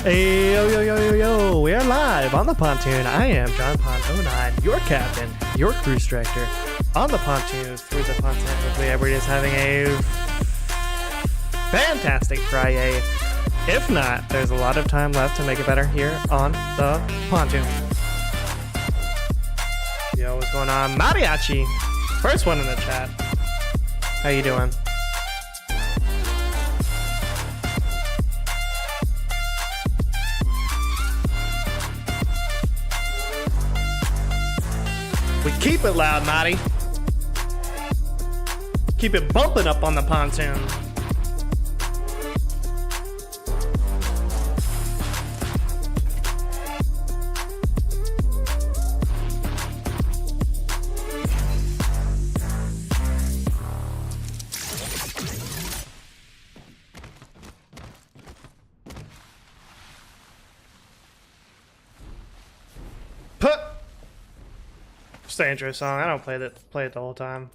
Hey, yo, we are live on the pontoon. I am John Pond09, your captain, your cruise director on the pontoon through the content. Hopefully everybody is having a fantastic Friday. If not, there's a lot of time left to make it better here on the pontoon. Yo, what's going on? Mariachi, first one in the chat. How you doing? We keep it loud, Matty. Keep it bumping up on the pontoon. Just the intro song. I don't play it the whole time.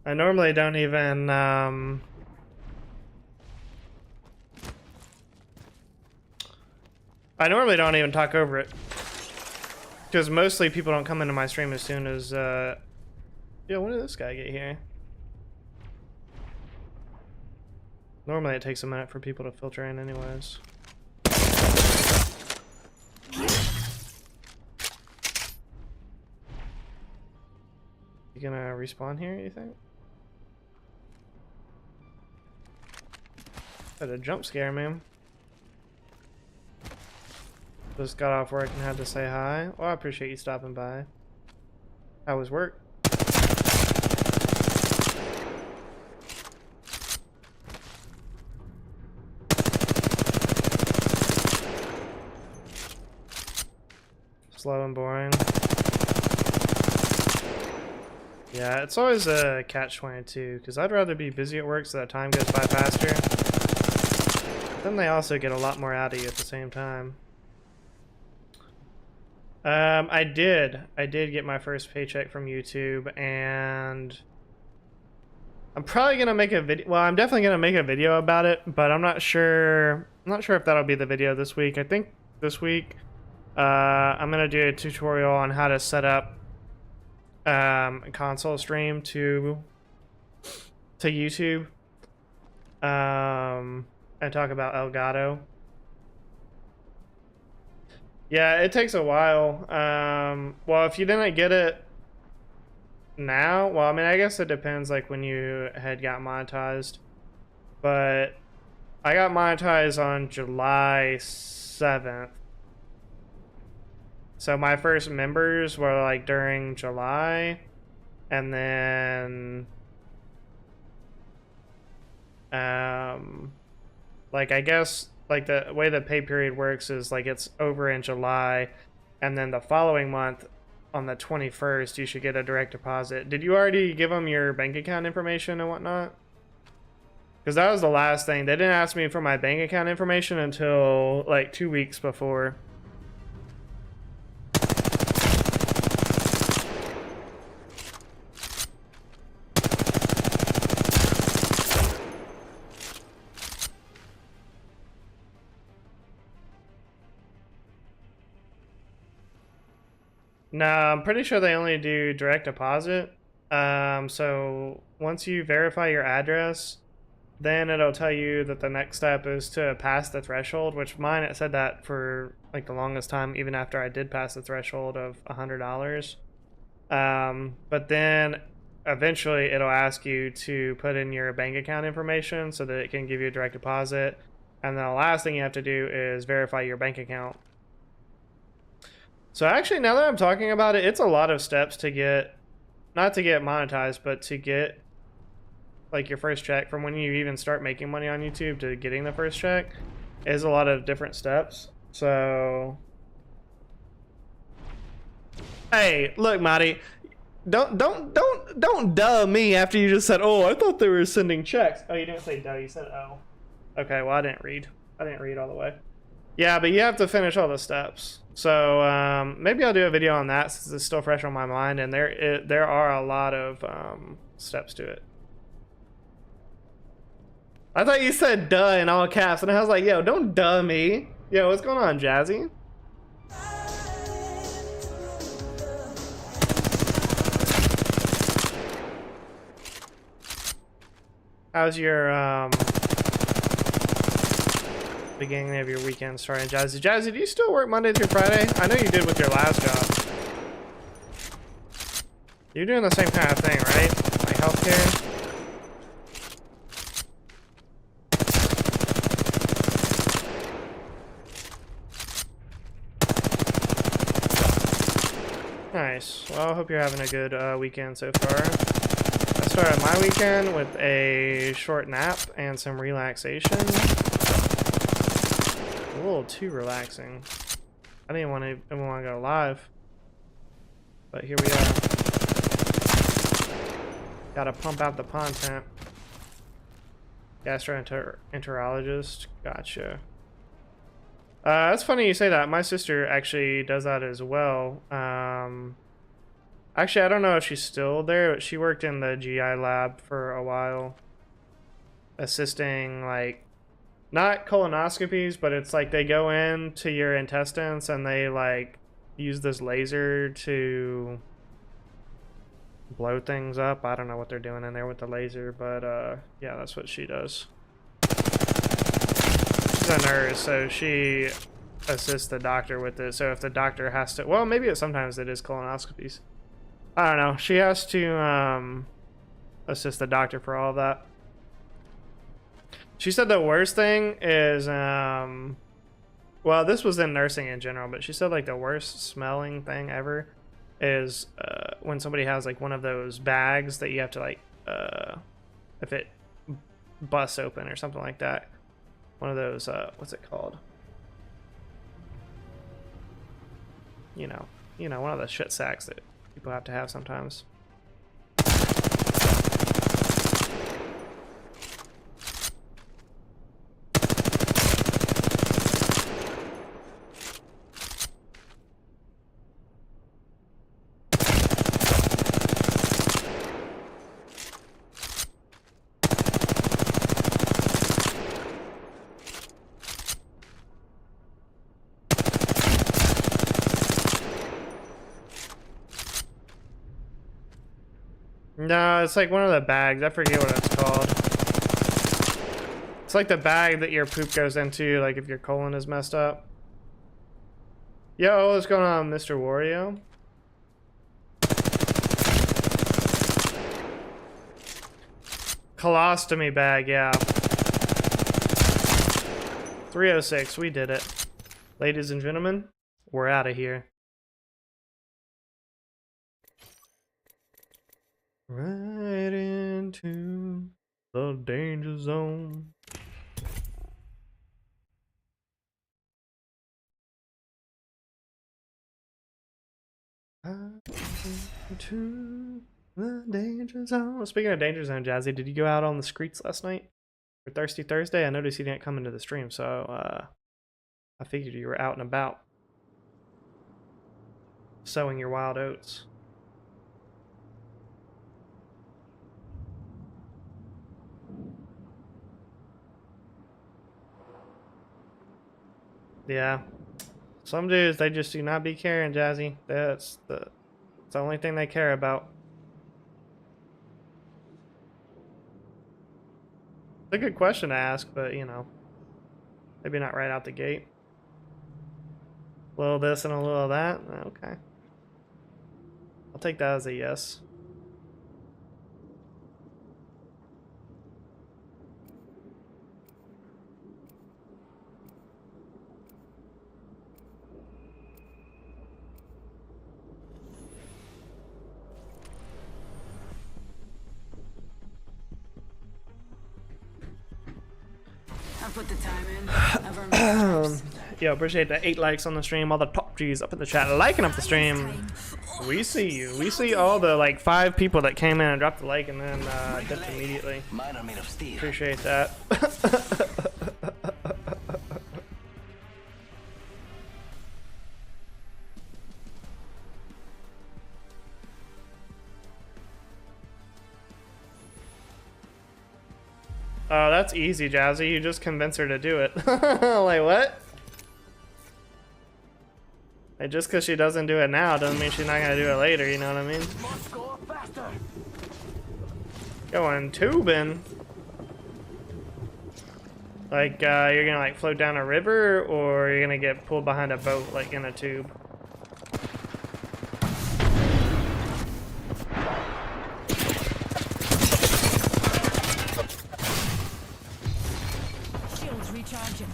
I normally don't even I normally don't even talk over it, because mostly people don't come into my stream as soon as yo, when did this guy get here? Normally it takes a minute for people to filter in anyways. You gonna respawn here, you think? Had a jump scare, man. Just got off work and had to say hi. Well, I appreciate you stopping by. How was work? Slow and boring. Yeah, it's always a catch-22, because I'd rather be busy at work so that time goes by faster. But then they also get a lot more out of you at the same time. I did get my first paycheck from YouTube, and I'm probably gonna make a video. Well, I'm definitely gonna make a video about it, but I'm not sure if that'll be the video this week. I think this week I'm gonna do a tutorial on how to set up a console stream to YouTube, and talk about Elgato. Yeah, it takes a while. Well, if you didn't get it now, well, I mean, I guess it depends, like, when you had got monetized, but I got monetized on July 7th. So my first members were like during July, and then like, I guess, like, the way the pay period works is like it's over in July, and then the following month on the 21st you should get a direct deposit. Did you already give them your bank account information and whatnot? Because that was the last thing. They didn't ask me for my bank account information until like 2 weeks before. No, I'm pretty sure they only do direct deposit. So once you verify your address, then it'll tell you that the next step is to pass the threshold, which mine, it said that for like the longest time, even after I did pass the threshold of $100. But then eventually it'll ask you to put in your bank account information so that it can give you a direct deposit. And then the last thing you have to do is verify your bank account. So actually, now that I'm talking about it, it's a lot of steps to get, not to get monetized, but to get like your first check. From when you even start making money on YouTube to getting the first check is a lot of different steps. So, hey, look, Marty, don't duh me after you just said, oh, I thought they were sending checks. Oh, you didn't say duh, you said oh. Okay, well, I didn't read all the way. Yeah, but you have to finish all the steps. So maybe I'll do a video on that since it's still fresh on my mind, and there are a lot of steps to it. I thought you said duh in all caps, and I was like, yo, don't duh me. Yo, what's going on, Jazzy? How's your beginning of your weekend starting, Jazzy? Jazzy, do you still work Monday through Friday? I know you did with your last job. You're doing the same kind of thing, right? Like healthcare? Nice. Well, I hope you're having a good weekend so far. I started my weekend with a short nap and some relaxation. A little too relaxing. I didn't want to go live, but here we are. Gotta pump out the content. Gastroenterologist. Gotcha. That's funny you say that. My sister actually does that as well. Actually, I don't know if she's still there, but she worked in the GI lab for a while, assisting, like, not colonoscopies, but it's like they go into your intestines and they, like, use this laser to blow things up. I don't know what they're doing in there with the laser, but yeah, that's what she does. She's a nurse, so she assists the doctor with it. So if the doctor has to, well, maybe sometimes it is colonoscopies. I don't know. She has to assist the doctor for all of that. She said the worst thing is, well, this was in nursing in general, but she said like the worst smelling thing ever is when somebody has like one of those bags that you have to like, if it busts open or something like that. One of those, what's it called? You know, one of the shit sacks that people have to have sometimes. No, it's like one of the bags. I forget what it's called. It's like the bag that your poop goes into, like if your colon is messed up. Yo, what's going on, Mr. Wario? Colostomy bag, yeah. 306, we did it. Ladies and gentlemen, we're out of here. Right into the danger zone. Into the danger zone. Speaking of danger zone, Jazzy, did you go out on the streets last night for Thirsty Thursday? I noticed you didn't come into the stream, so I figured you were out and about sowing your wild oats. Yeah. Some dudes, they just do not be caring, Jazzy. That's the only thing they care about. It's a good question to ask, but you know, maybe not right out the gate. A little this and a little of that. Okay. I'll take that as a yes. Put the time in. Yo, appreciate the 8 likes on the stream. All the top G's up in the chat, liking up the stream. We see you. We see all the like 5 people that came in and dropped the like and then dipped immediately. Appreciate that. Oh, that's easy, Jazzy. You just convince her to do it. Like, what? Like, just because she doesn't do it now doesn't mean she's not going to do it later, you know what I mean? Going tubing. Like, you're going to, like, float down a river, or you're going to get pulled behind a boat, like, in a tube? Shields recharging.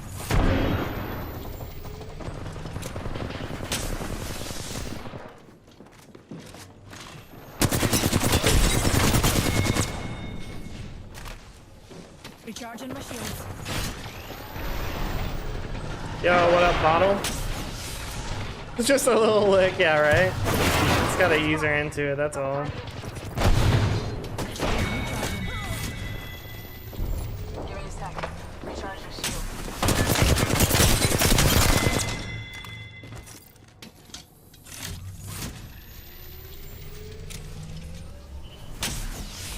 Recharging my shields. Yo, what up, bottle? It's just a little lick, yeah, right? Just gotta ease her into it, that's all. Give me a sec. Recharge your shield.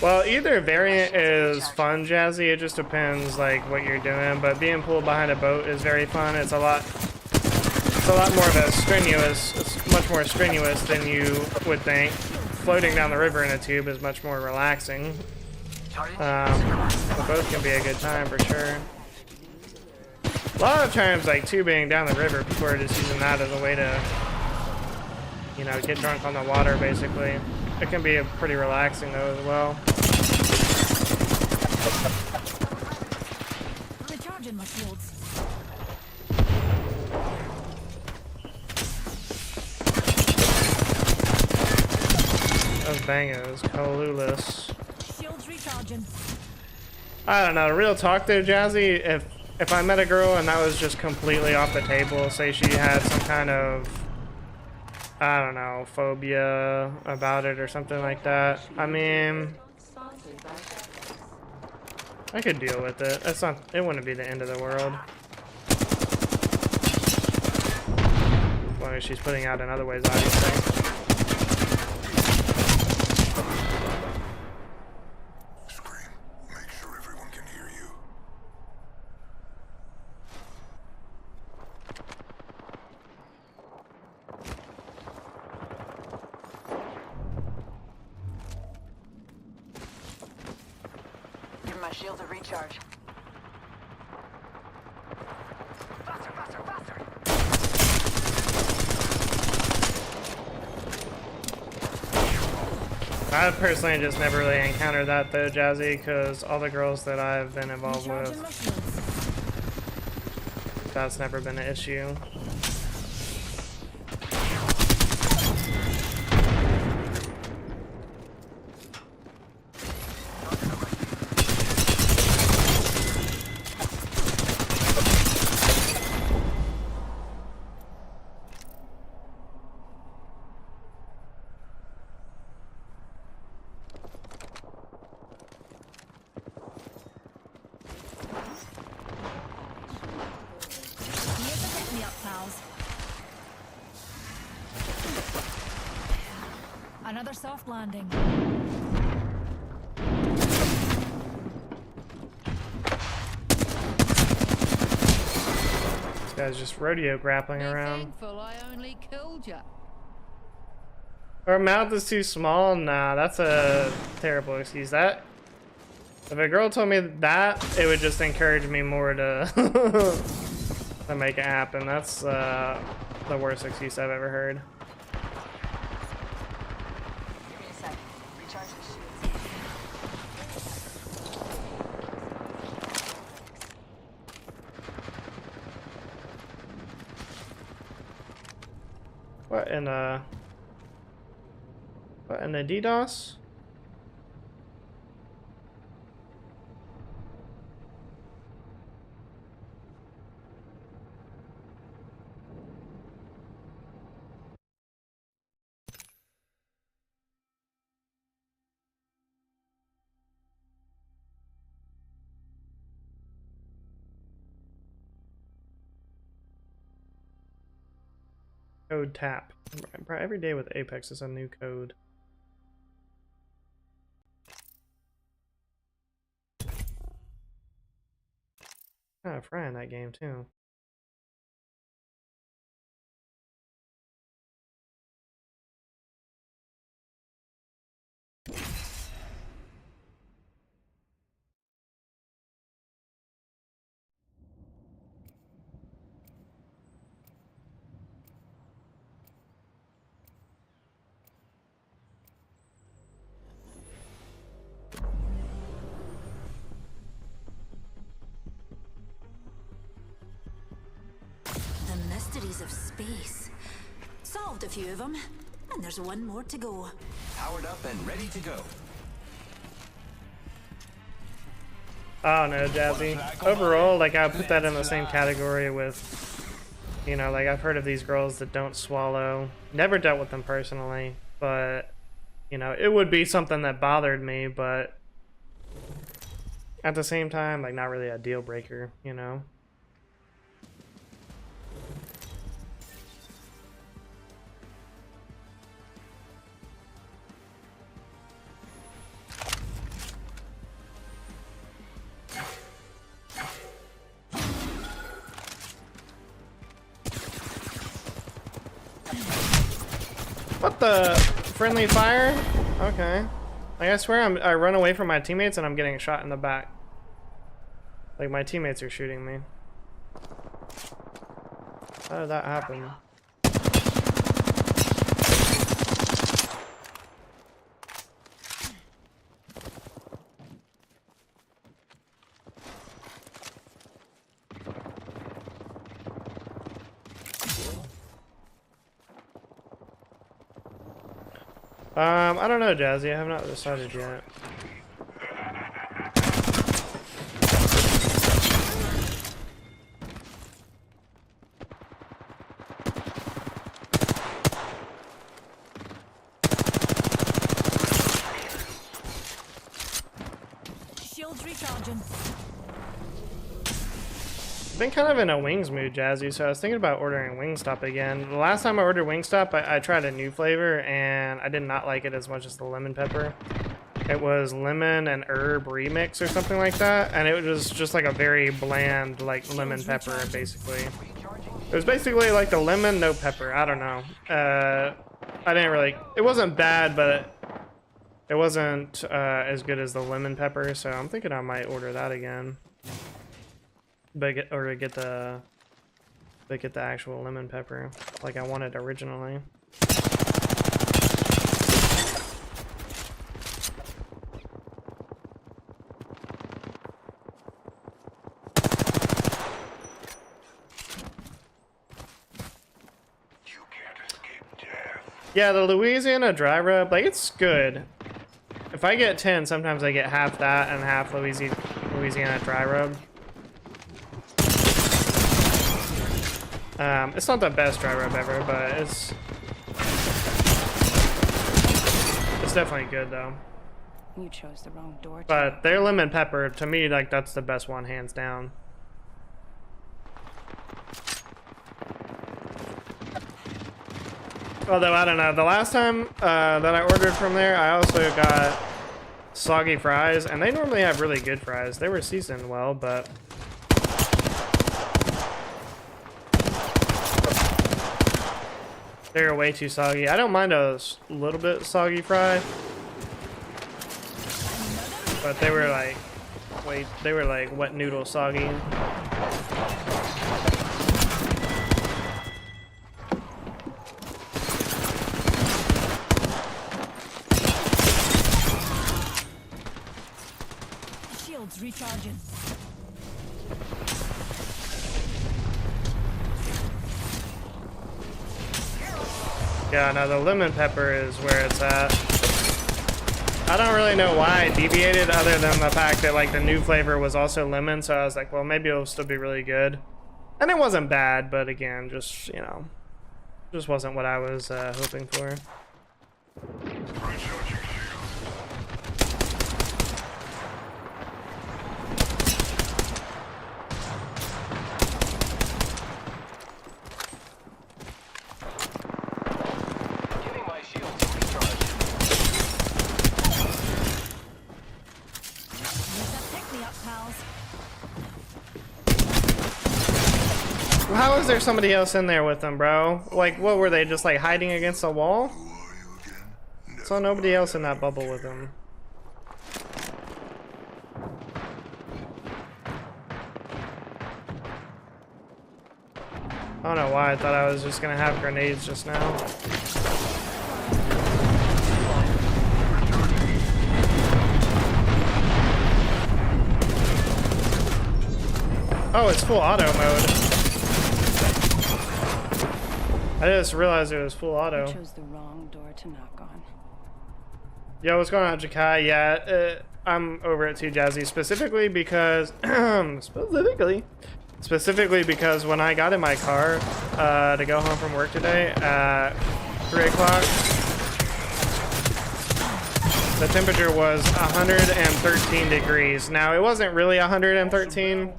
Well, either variant is fun, Jazzy. It just depends, like, what you're doing. But being pulled behind a boat is very fun. It's a lot more of a strenuous. It's much more strenuous than you would think. Floating down the river in a tube is much more relaxing. But both can be a good time for sure. A lot of times, like tubing down the river, people are just using that as a way to, you know, get drunk on the water, basically. It can be pretty relaxing though as well. Recharging my shields. Those bangos, clueless. Shields recharging. I don't know. Real talk though, Jazzy. If I met a girl and that was just completely off the table, say she had some kind of, I don't know, phobia about it or something like that. I mean, I could deal with it. That's not. It wouldn't be the end of the world. As long as she's putting out in other ways, obviously. Give my shields a recharge. Faster, faster, faster. I personally just never really encountered that though, Jazzy, because all the girls that I've been involved Recharging my with, shields. that's never been an issue. Here's a pick me up, pals. Another soft landing. This guy's just rodeo grappling Be around. thankful I only killed you. Her mouth is too small? Nah, that's a terrible excuse. That, if a girl told me that, it would just encourage me more to to make it happen. That's the worst excuse I've ever heard. Give me a sec. Recharge the shields. What in the DDoS? Code tap. Bro, every day with Apex is a new code. Got a friend in that game too. The mysteries of space. Solved a few of them, and there's one more to go. Powered up and ready to go. Oh no, Jazzy. Overall, like I put that in the same category with, you know, like I've heard of these girls that don't swallow. Never dealt with them personally, but you know, it would be something that bothered me, but at the same time, like not really a deal breaker, you know. What the? Friendly fire? Okay. Like, I swear I run away from my teammates and I'm getting shot in the back. Like my teammates are shooting me. How did that happen? I don't know, Jazzy. I have not decided yet. Shields recharging. I've been kind of in a wings mood, Jazzy, so I was thinking about ordering Wingstop again. The last time I ordered Wingstop, I tried a new flavor, and I did not like it as much as the lemon pepper. It was lemon and herb remix or something like that, and it was just like a very bland, like, lemon pepper, basically. It was basically like the lemon, no pepper. I don't know. I didn't really... It wasn't bad, but it wasn't as good as the lemon pepper, so I'm thinking I might order that again. But get the actual lemon pepper like I wanted originally. Yeah, the Louisiana dry rub, like, it's good. If I get 10, sometimes I get half that and half Louisiana dry rub. It's not the best dry rub ever, but it's definitely good though. You chose the wrong door. But their lemon pepper, to me, like, that's the best one, hands down. Although, I don't know, the last time that I ordered from there, I also got soggy fries, and they normally have really good fries. They were seasoned well, but they were way too soggy. I don't mind a little bit soggy fry, but they were like, wet noodle soggy. Shields recharging. Yeah, no, the lemon pepper is where it's at. I don't really know why I deviated other than the fact that, like, the new flavor was also lemon, so I was like, well, maybe it'll still be really good. And it wasn't bad, but again, just, you know, just wasn't what I was hoping for. Giving my shield to recharge. Use that pick me up, pals. How is there somebody else in there with them, bro? Like, what were they, just like hiding against a wall? Saw nobody else in that bubble with them. I don't know why I thought I was just gonna have grenades just now. Oh, it's full auto mode. I just realized it was full auto. You chose the wrong door to knock on. Yo, what's going on, Jakai? Yeah, I'm over it too, Jazzy. Specifically because, specifically because when I got in my car to go home from work today at 3 o'clock, the temperature was 113 degrees. Now, it wasn't really 113,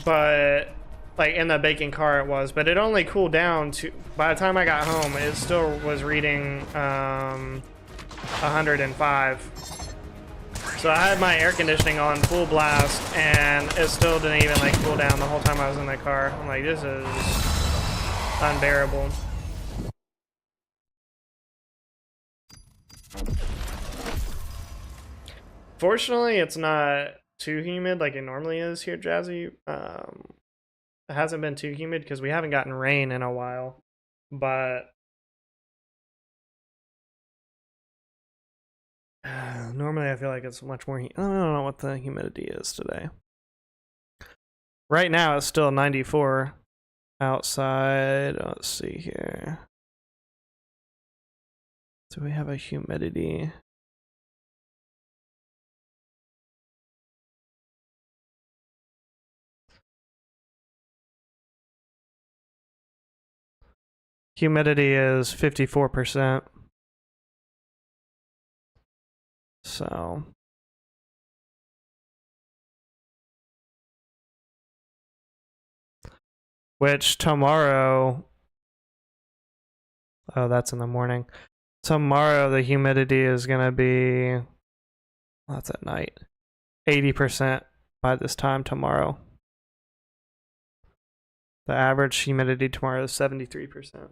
but like in the baking car it was, but it only cooled down to, by the time I got home, it still was reading 105. So I had my air conditioning on full blast and it still didn't even like cool down the whole time I was in the car. I'm like, this is unbearable. Fortunately, it's not too humid like it normally is here, Jazzy. It hasn't been too humid because we haven't gotten rain in a while, but normally I feel like it's much more. I don't know what the humidity is today. Right now it's still 94 outside. Let's see here. Do we have a humidity? Humidity is 54%. So which tomorrow, oh, that's in the morning. Tomorrow the humidity is gonna be, well, that's at night, 80% by this time tomorrow. The average humidity tomorrow is 73%.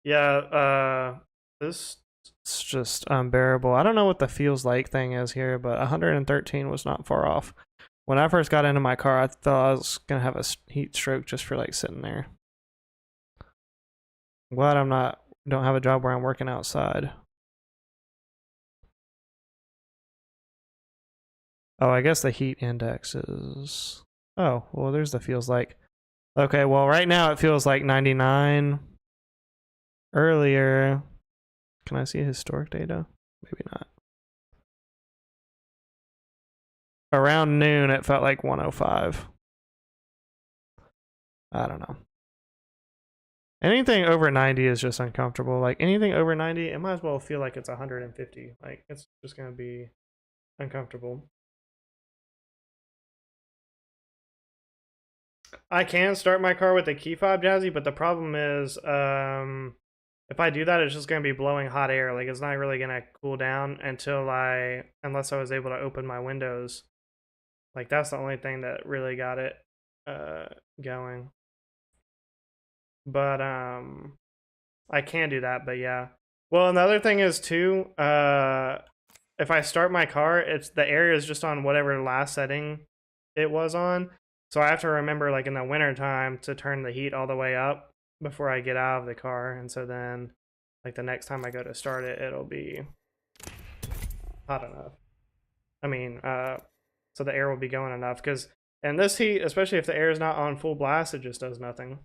Yeah, this is just unbearable. I don't know what the feels like thing is here, but 113 was not far off. When I first got into my car, I thought I was gonna have a heat stroke just for like sitting there. I'm glad don't have a job where I'm working outside. Oh, I guess the heat index is, oh, well, there's the feels like. Okay, well, right now it feels like 99. Earlier, can I see historic data? Maybe not. Around noon, it felt like 105. I don't know. Anything over 90 is just uncomfortable. Like anything over 90, it might as well feel like it's 150. Like it's just gonna be uncomfortable. I can start my car with a key fob, Jazzy, but the problem is, if I do that, it's just gonna be blowing hot air. Like it's not really gonna cool down unless I was able to open my windows. Like that's the only thing that really got it going. But I can do that, but yeah. Well, and the other thing is too, if I start my car, the air is just on whatever last setting it was on. So I have to remember, like in the winter time, to turn the heat all the way up before I get out of the car. And so then, like the next time I go to start it, it'll be hot enough. I mean, so the air will be going enough. Because in this heat, especially if the air is not on full blast, it just does nothing.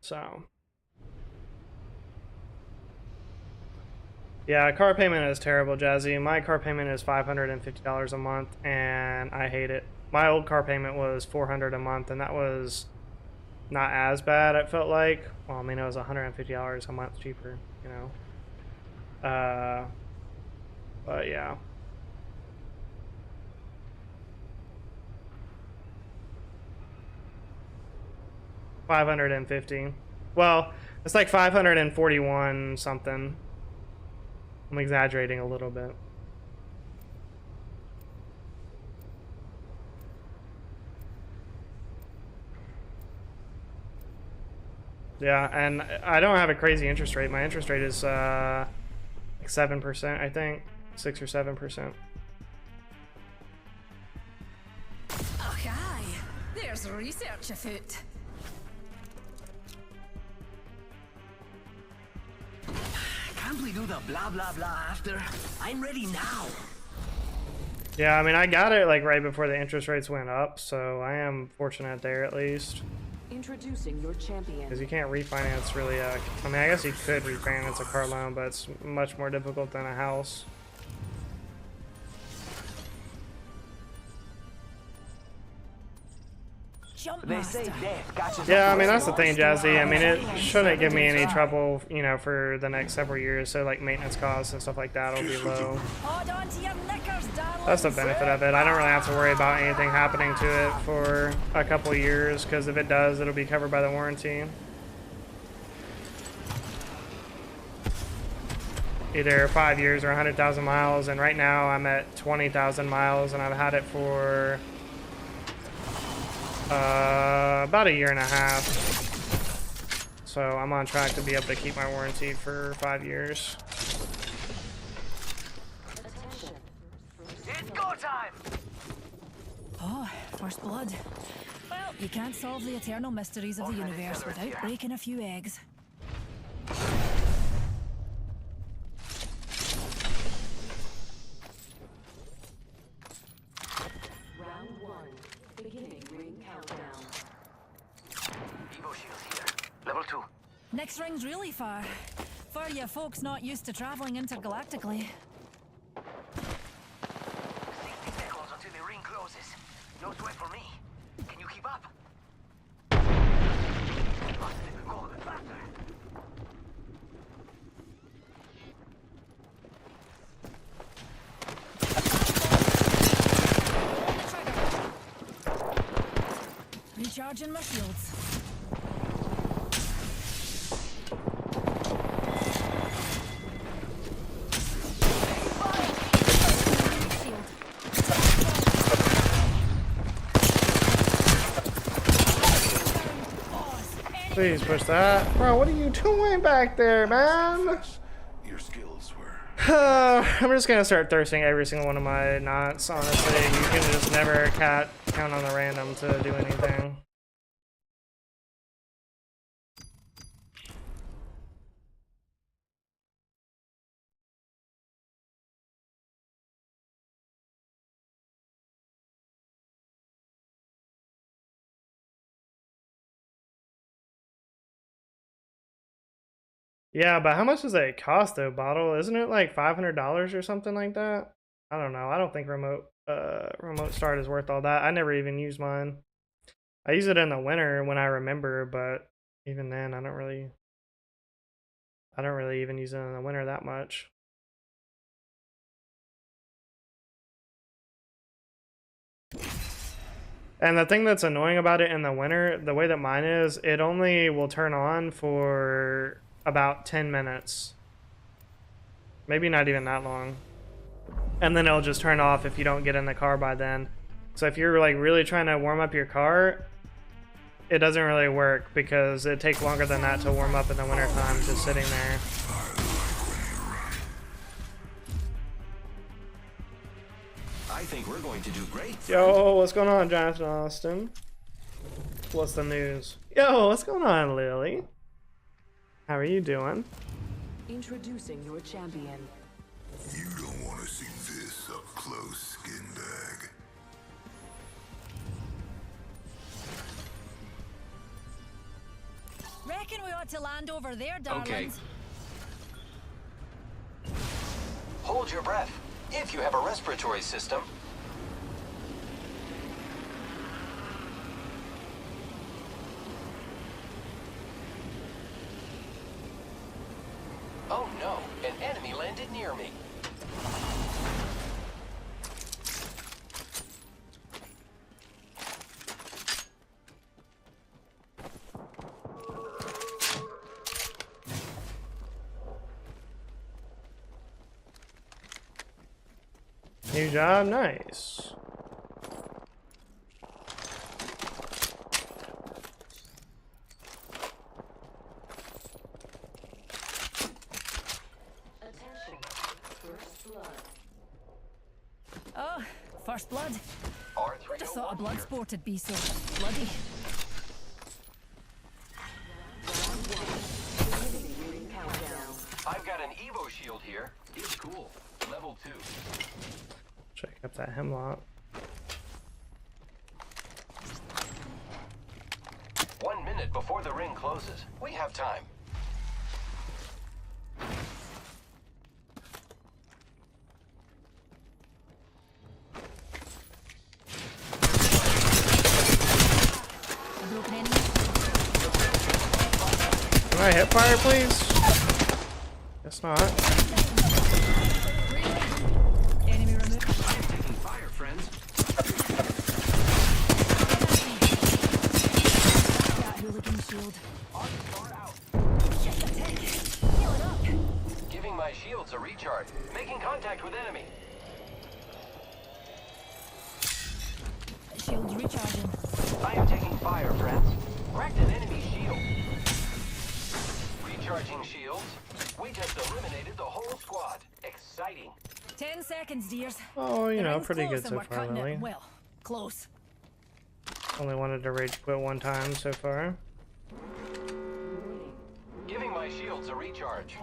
So yeah, car payment is terrible, Jazzy. My car payment is $550 a month, and I hate it. My old car payment was $400 a month, and that was not as bad, it felt like. Well, I mean, it was $150 a month cheaper, you know. But yeah. $550. Well, it's like 541 something. I'm exaggerating a little bit. Yeah, and I don't have a crazy interest rate. My interest rate is like 7%, I think. 6 or 7%. Oh, aye. There's research afoot. Can't we do the blah blah blah after? I'm ready now. Yeah, I mean, I got it like right before the interest rates went up, so I am fortunate there at least. Introducing your champion. Because you can't refinance really. I mean, I guess you could refinance a car loan, but it's much more difficult than a house. Jump They say master. death catches Yeah, up I mean, to that's the us. thing, Jazzy. I mean, it shouldn't give me any trouble, you know, for the next several years. So, like, maintenance costs and stuff like that will be low. Hold on to your knickers, darling. That's the benefit of it. I don't really have to worry about anything happening to it for a couple years, because if it does, it'll be covered by the warranty. Either 5 years or 100,000 miles, and right now I'm at 20,000 miles, and I've had it for about a year and a half. So I'm on track to be able to keep my warranty for 5 years. It's go time. Oh, first blood. Well, you can't solve the eternal mysteries of the universe without breaking a few eggs. Round 1. Beginning ring countdown. Evo shields here. Level 2. Next ring's really far. For you folks not used to traveling intergalactically. 60 seconds until the ring closes. No sweat for me. Can you keep up? Go faster. Recharging my shields. Please push that. Bro, what are you doing back there, man? Your skills were. I'm just gonna start thirsting every single one of my knots, honestly. You can just never count on the random to do anything. Yeah, but how much does it cost though, bottle? Isn't it like $500 or something like that? I don't know. I don't think remote start is worth all that. I never even use mine. I use it in the winter when I remember, but even then I don't really even use it in the winter that much. And the thing that's annoying about it in the winter, the way that mine is, it only will turn on for about 10 minutes. Maybe not even that long. And then it'll just turn off if you don't get in the car by then. So if you're like really trying to warm up your car, it doesn't really work because it takes longer than that to warm up in the wintertime just sitting there. I think we're going to do great. Yo, what's going on, Jonathan Austin? What's the news? Yo, what's going on, Lily? How are you doing? Introducing your champion. You don't want to see this up close, skin bag. Reckon we ought to land over there, darlings. Hold your breath. If you have a respiratory system. Oh no, an enemy landed near me. New job, nice. Attention. First blood. Oh, first blood. R301 Just thought a blood here. sport would be so bloody. Beginning ring countdown. I've got an Evo shield here. It's cool. Level 2. Check up that hemlock. 1 minute before the ring closes. We have time. A broken enemy. Can I hit fire, please? Guess not. Enemy removed. I'm taking fire, friends. That hooligan shield. Far out. Shit, a tank. Heal it up. Giving my shields a recharge. Making contact with enemy. Shields recharging. I am taking fire, friends. Wrecked an enemy shield. Recharging shields. We just eliminated the whole squad. Exciting. 10 seconds, dears. Oh, you The know, ring's pretty close good and so we're far, cutting it. Lily. Well, close. Only wanted to rage quit one time so far. Warning. Giving my shields a recharge.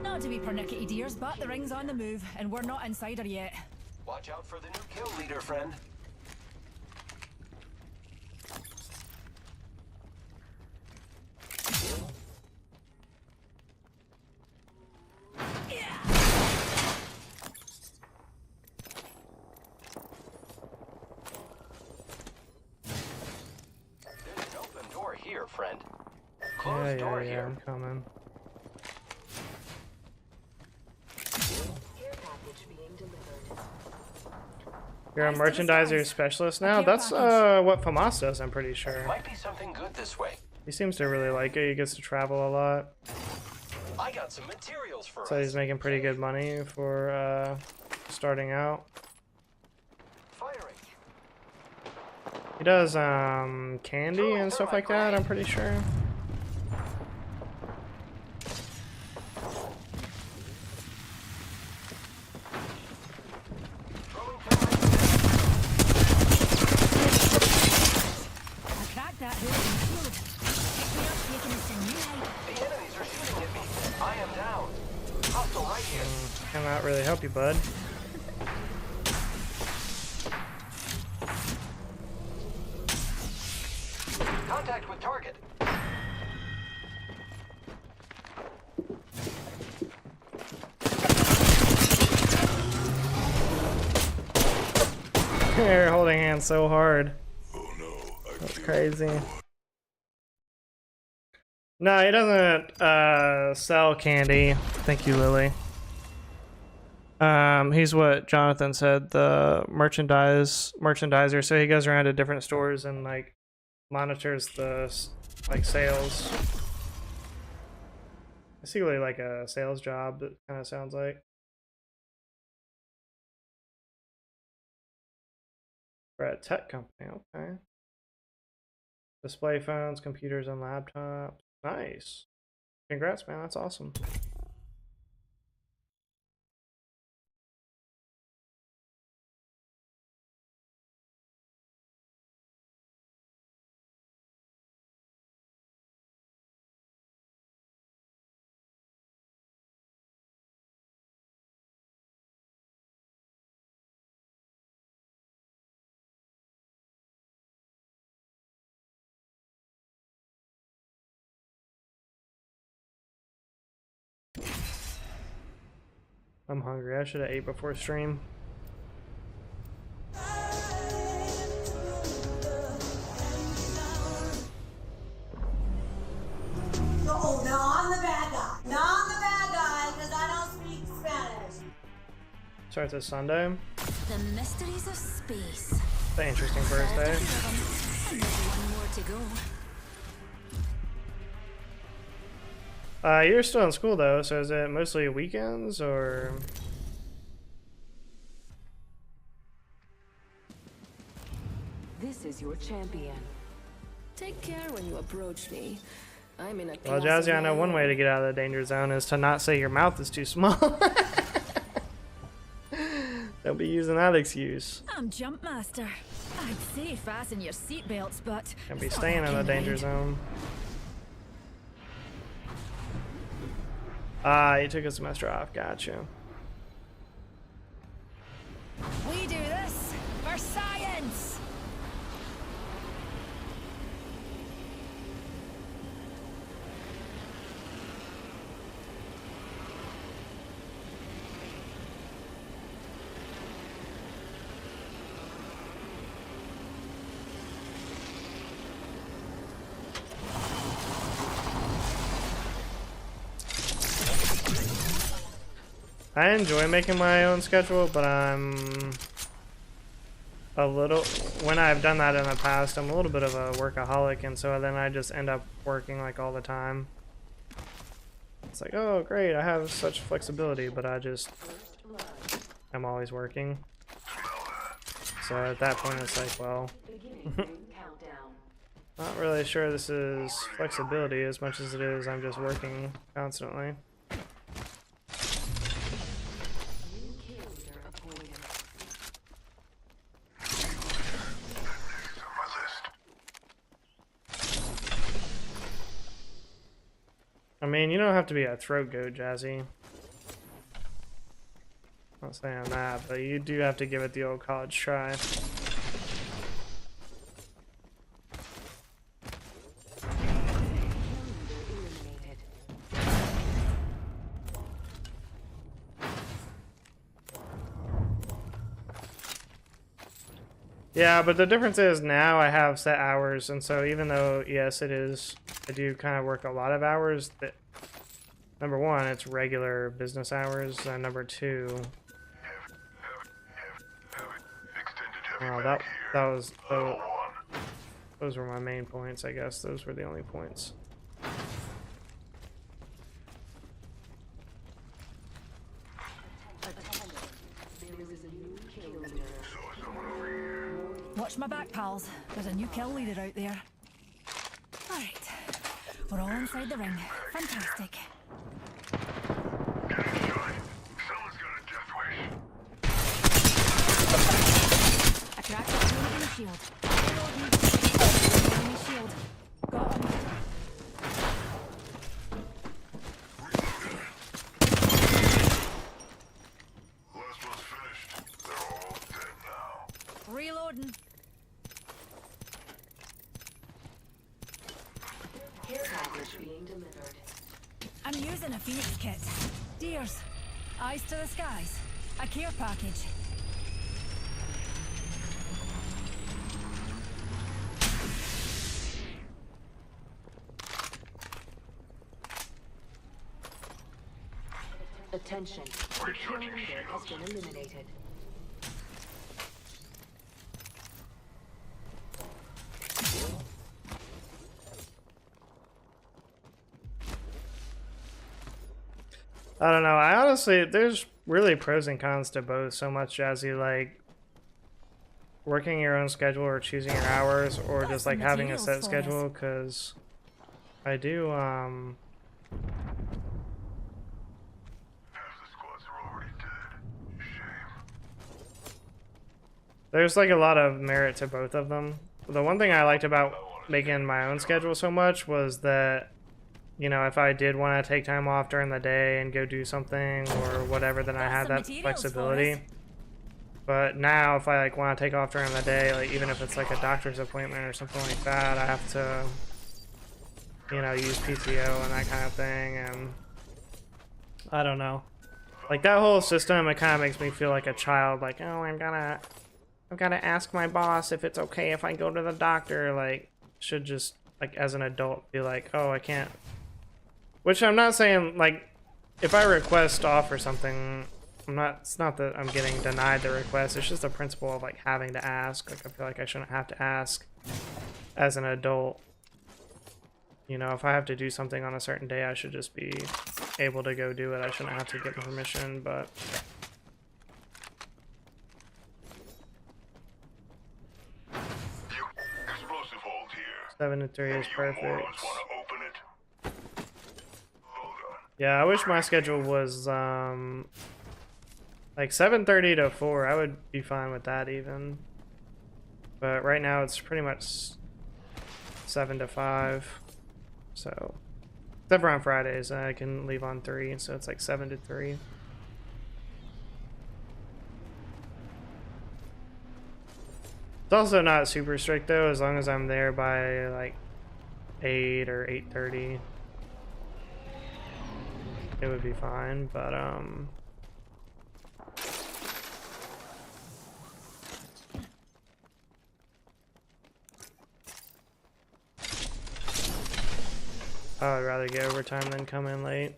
Not to be pernickety, dears, but the ring's on the move and we're not inside her yet. Watch out for the new kill leader, friend. There's an open door here, friend. Closed door Yeah, here. I'm coming. Care package being delivered. You're a Eyes to the merchandiser skies. specialist A now? care That's package. what Famas does, I'm pretty sure. Might be something good this way. He seems to really like it. He gets to travel a lot. I got some materials for So us. he's making pretty good money for starting out. Firing. He does candy and stuff like that, I'm pretty sure. Throwing thermite. I cracked that hooligan shield. Pick me up, taking us to new height. The enemies are shooting at me. I am down. Hostile right here. Cannot really help you, bud. Contact with target. You're holding hands so hard. Oh no, I That's killed crazy. No, he doesn't sell candy. Thank you, Lily. He's what Jonathan said, the merchandiser. So he goes around to different stores and like monitors the like sales. Basically like a sales job, it kind of sounds like. For a tech company, okay. Display phones, computers, and laptops. Nice. Congrats, man. That's awesome. I'm hungry. I should have ate before stream. Oh, no, I'm the bad guy. No, I'm the bad guy because I don't speak Spanish. Starts this Sunday. The mysteries of space. It's an interesting first day. And there's one more to go. You're still in school though, so is it mostly weekends or? is your champion. Take care when you approach me. I'm in a Well, class of Jazzy, I know my one way own. to get out of the danger zone is to not say your mouth is too small. Don't be using that excuse. I'm Jump Master. I'd say fasten your seatbelts, but Can't be it's not staying that in the kind of danger ride. zone. Ah, you took a semester off. Gotcha. We do this for science. I enjoy making my own schedule, but I'm a little, when I've done that in the past, I'm a little bit of a workaholic, and so then I just end up working like all the time. It's like, oh great, I have such flexibility, but I'm always working. So at that point it's like, well, not really sure this is flexibility as much as it is I'm just working constantly. I mean, you don't have to be a throat goat, Jazzy. Not saying that, but you do have to give it the old college try. Yeah, but the difference is now I have set hours, and so even though, yes, it is, I do kind of work a lot of hours, that, number one, it's regular business hours, and number two, well, that was, those were my main points, I guess. Those were the only points. Watch my back, pals. There's a new kill leader out there. Alright. We're all inside the ring. Fantastic. I cracked a two enemy shield. Enemy shield. Got him. Last one's finished. They're all dead now. Reloading. Care package being delivered. I'm using a Phoenix kit. Deers. Eyes to the skies. A care package. Attention. The kill leader has been eliminated. I don't know. I honestly, there's really pros and cons to both so much, Jazzy. Like, working your own schedule or choosing your hours or just like having a set schedule, because I do, Half the squads are already dead. Shame. there's like a lot of merit to both of them. The one thing I liked about making my own schedule so much was that, you know, if I did want to take time off during the day and go do something or whatever, then I had that flexibility. But now if I like want to take off during the day, like even if it's like a doctor's appointment or something like that, I have to, you know, use PTO and that kind of thing. And I don't know, like that whole system, it kind of makes me feel like a child, like, oh, I've got to ask my boss if it's okay if I go to the doctor. Like, should just, like, as an adult be like, oh, I can't. Which I'm not saying, like, if I request off or something, it's not that I'm getting denied the request, it's just the principle of like having to ask. Like, I feel like I shouldn't have to ask as an adult. You know, if I have to do something on a certain day, I should just be able to go do it. I shouldn't have to get permission, but 7 to 3 is perfect. Yeah, I wish my schedule was like 7:30 to 4. I would be fine with that even. But right now it's pretty much 7 to 5. So, except for on Fridays, I can leave on 3, so it's like 7 to 3. It's also not super strict though, as long as I'm there by like 8 or 8:30. It would be fine, but I would rather get overtime than come in late.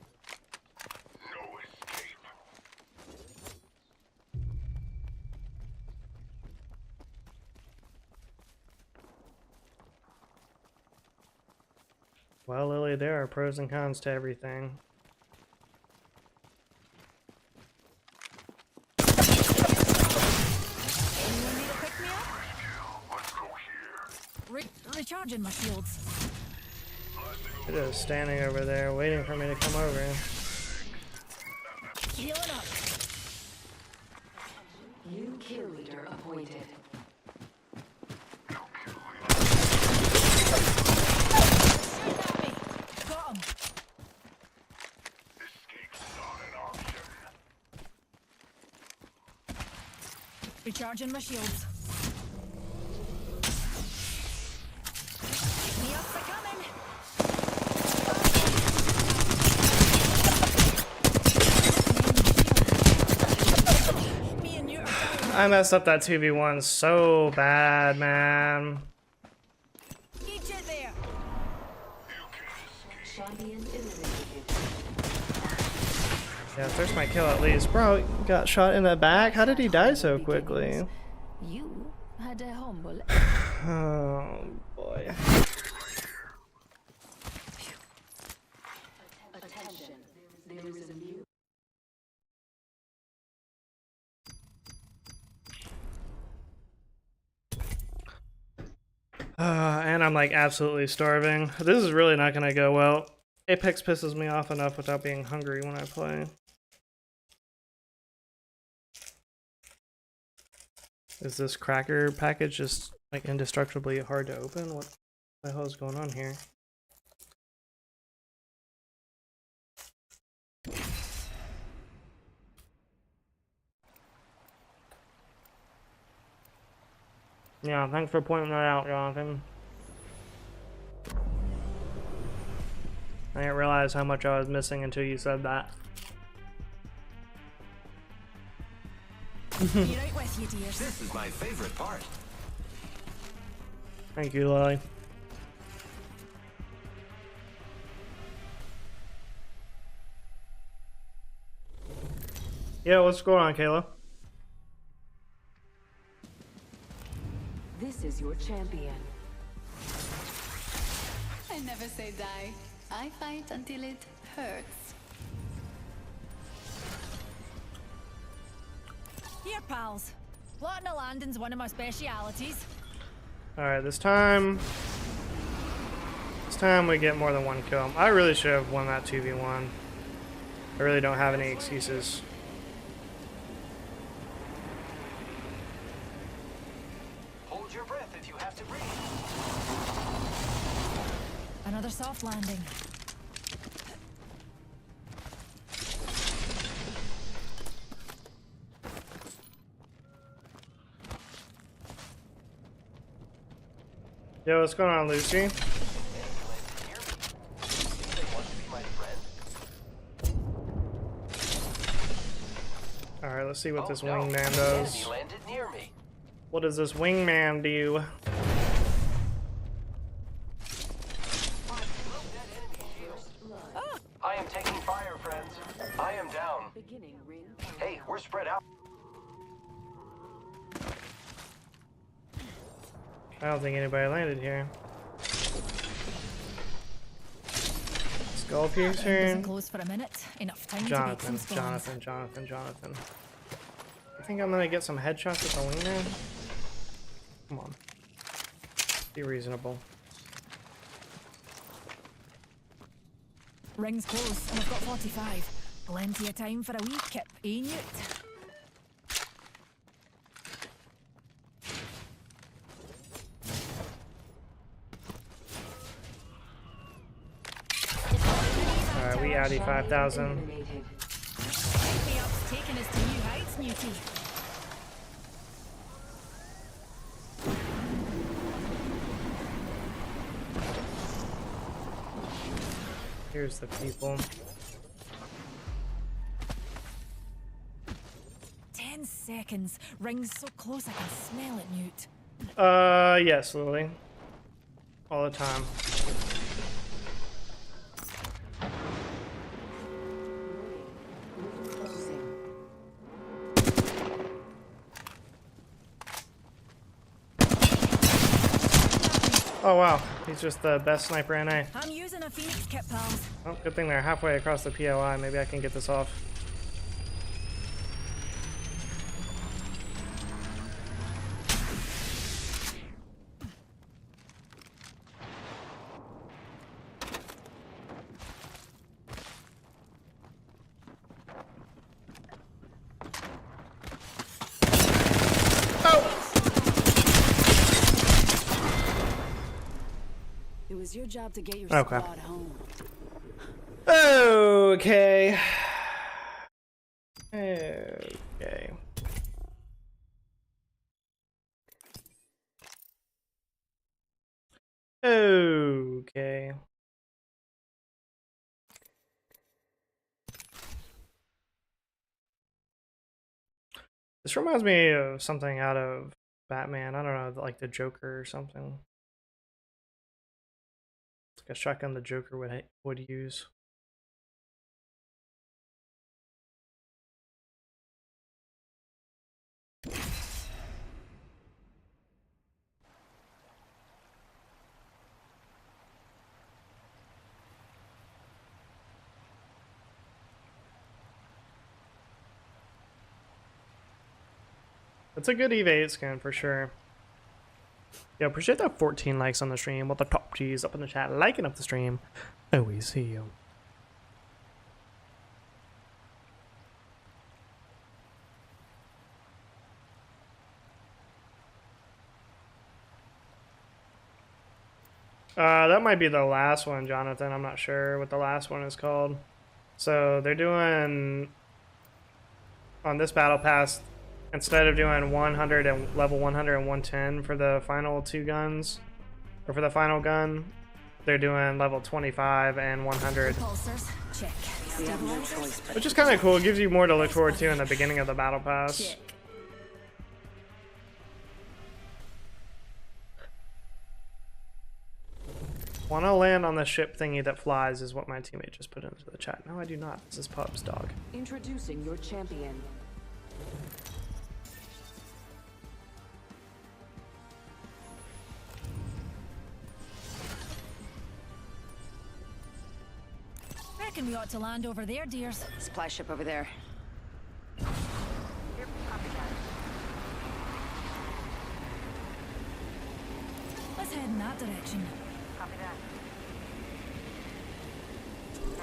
Well, Lily, there are pros and cons to everything. Anyone need to pick me up? Recharging my shields. It is standing over there waiting for me to come over. Healing up. New kill leader appointed. Shoot at me. Got him. Recharging my shields. Me ups are coming. Me and you are down. I messed up that 2v1 so bad, man. Eat it there. Champion eliminated. Yeah, there's my kill at least. Bro, got shot in the back? How did he die so quickly? You had a humble. Oh, boy. Attention. There is a new And I'm like absolutely starving. This is really not gonna go well. Apex pisses me off enough without being hungry when I play. Is this cracker package just like indestructibly hard to open? What the hell is going on here? Yeah, thanks for pointing that out, Jonathan. I didn't realize how much I was missing until you said that. Be right with you, dears. This is my favorite part. Thank you, Lily. Yeah, what's going on, Kayla? This is your champion. I never say die. I fight until it hurts. Here, pals. Plotting a landing's one of my specialities. Alright, this time we get more than one kill. I really should have won that 2v1. I really don't have any excuses. Hold your breath if you have to breathe. Another soft landing. Yo, what's going on, Lucy? Alright, let's see what this wingman does. Landed near me. What does this wingman do? I am taking fire, friends. I am down. Beginning ring. Hey, we're spread out. I don't think anybody landed here. Skull piercer. Isn't closed for a minute. Enough time to make some spawns. Jonathan. I think I'm gonna get some headshots with the wingman. Come on. Be reasonable. Ring's close, and I've got 45. Plenty of time for a wee kip, eh, Newt? Alright, we outie 5,000. Eliminated. Me up's taking us to new heights, Newty. Here's the people. 10 seconds. Ring's so close I can smell it, Newt. Yes, Lily. All the time. Closing. Oh wow, he's just the best sniper NA. I'm using a Phoenix kit, pals. Oh, good thing they're halfway across the POI. Maybe I can get this off. It was your job to get your Okay. squad home. Okay. Okay. Okay. This reminds me of something out of Batman. I don't know, like the Joker or something. It's like a shotgun the Joker would use. It's a good EV8 skin for sure. Yo, appreciate that 14 likes on the stream. With the top G's up in the chat, liking up the stream. Always see you. That might be the last one, Jonathan. I'm not sure what the last one is called. So they're doing on this battle pass, instead of doing 100 and level 100 and 110 for the final two guns, or for the final gun, they're doing level 25 and 100. Pulsars, check. We have no choice but Which is kind of cool. It gives you more to look forward to in the beginning of the battle pass. Check. Want to land on the ship thingy that flies is what my teammate just put into the chat. No, I do not. This is Pub's dog. introducing your champion. Reckon we ought to land over there, dears. Supply ship over there. Let's head in that direction. Copy that.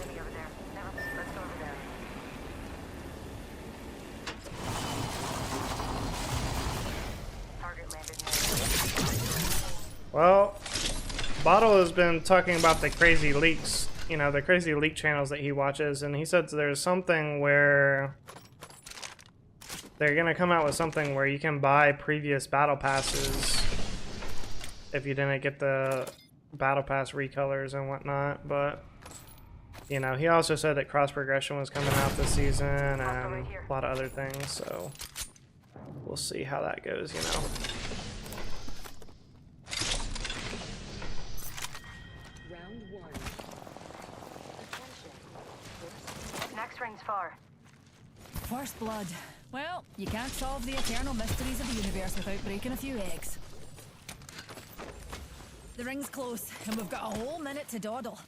Enemy over there. Never. Let's go over there. Target landed near. Well, Bottle has been talking about the crazy leaks, you know, the crazy leak channels that he watches, and he said there's something where they're gonna come out with something where you can buy previous battle passes if you didn't get the battle pass recolors and whatnot. But you know, he also said that cross progression was coming out this season and a lot of other things, so we'll see how that goes, you know. Round one. Attention. Next ring's far. First blood. Well, you can't solve the eternal mysteries of the universe without breaking a few eggs. The ring's close, and we've got a whole minute to dawdle.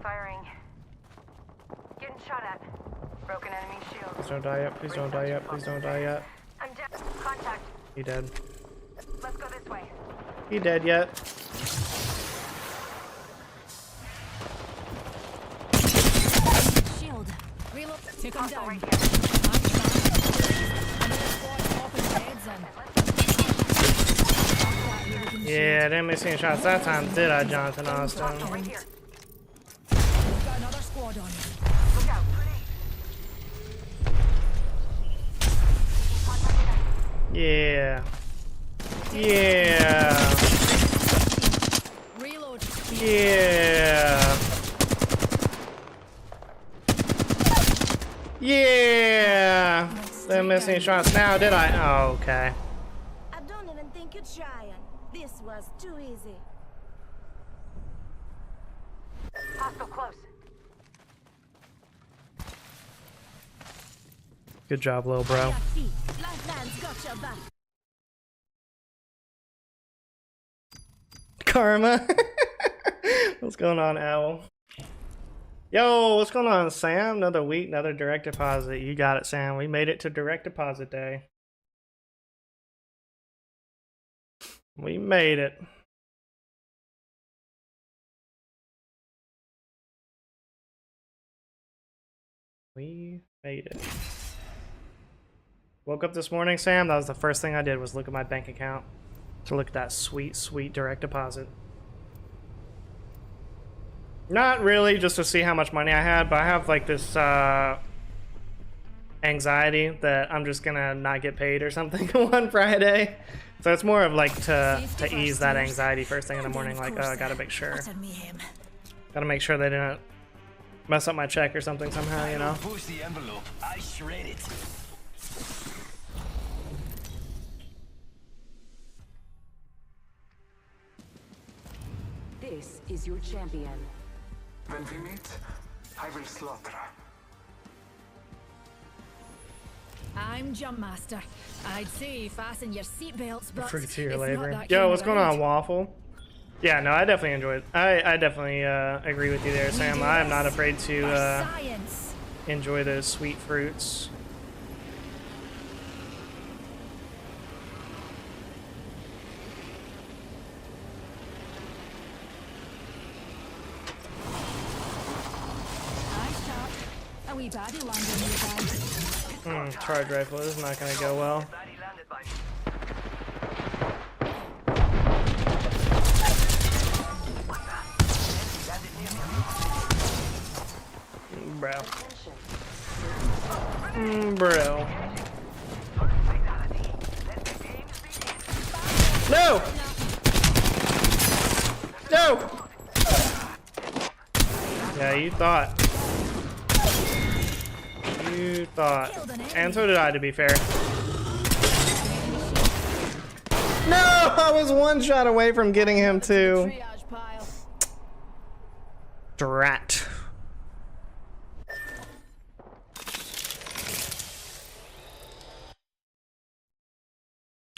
Firing. Getting shot at. Broken enemy shield. Please don't die yet, please don't die yet, please don't die yet. I'm down. Contact. He dead. Let's go this way. He dead yet? Shield. Reload. Take him down. Right here. Another squad popping heads in. Yeah, I didn't miss any shots that time, did I, Jonathan Austin? Right here. We've got another squad on you. Look out. Yeah. Yeah. Reload. Yeah. Yeah. Didn't miss any shots now, did I? Oh, okay. I don't even think you're trying. This was too easy. Hostile close. Good job, little bro. Lifelines got your back. Karma. What's going on, Owl? Yo, what's going on, Sam? Another week, another direct deposit. You got it, Sam. We made it to direct deposit day. We made it. We made it. Woke up this morning, Sam. That was the first thing I did was look at my bank account to look at that sweet, sweet direct deposit. Not really, just to see how much money I had, but I have like this anxiety that I'm just gonna not get paid or something one Friday. So it's more of like to ease that anxiety first thing in the morning, like, oh, I gotta make sure. Gotta make sure they didn't mess up my check or something somehow, you know? Push the envelope. I shred it. This is your champion. When we meet, I will slaughter. I'm Jump Master. I'd say fasten your seatbelts, but Free to your it's not labor. that Yo, kind what's of going ride. on, Waffle? Yeah, no, I definitely enjoyed. I definitely agree with you there, Sam. I am not afraid to Science. enjoy those sweet fruits. Nice shot. A wee baddie landing you guys. Charge rifle is not gonna go well. Bro. Bro. No! No! Yeah, you thought. You thought. And so did I, to be fair. No! I was one shot away from getting him too. Triage pile. Drat.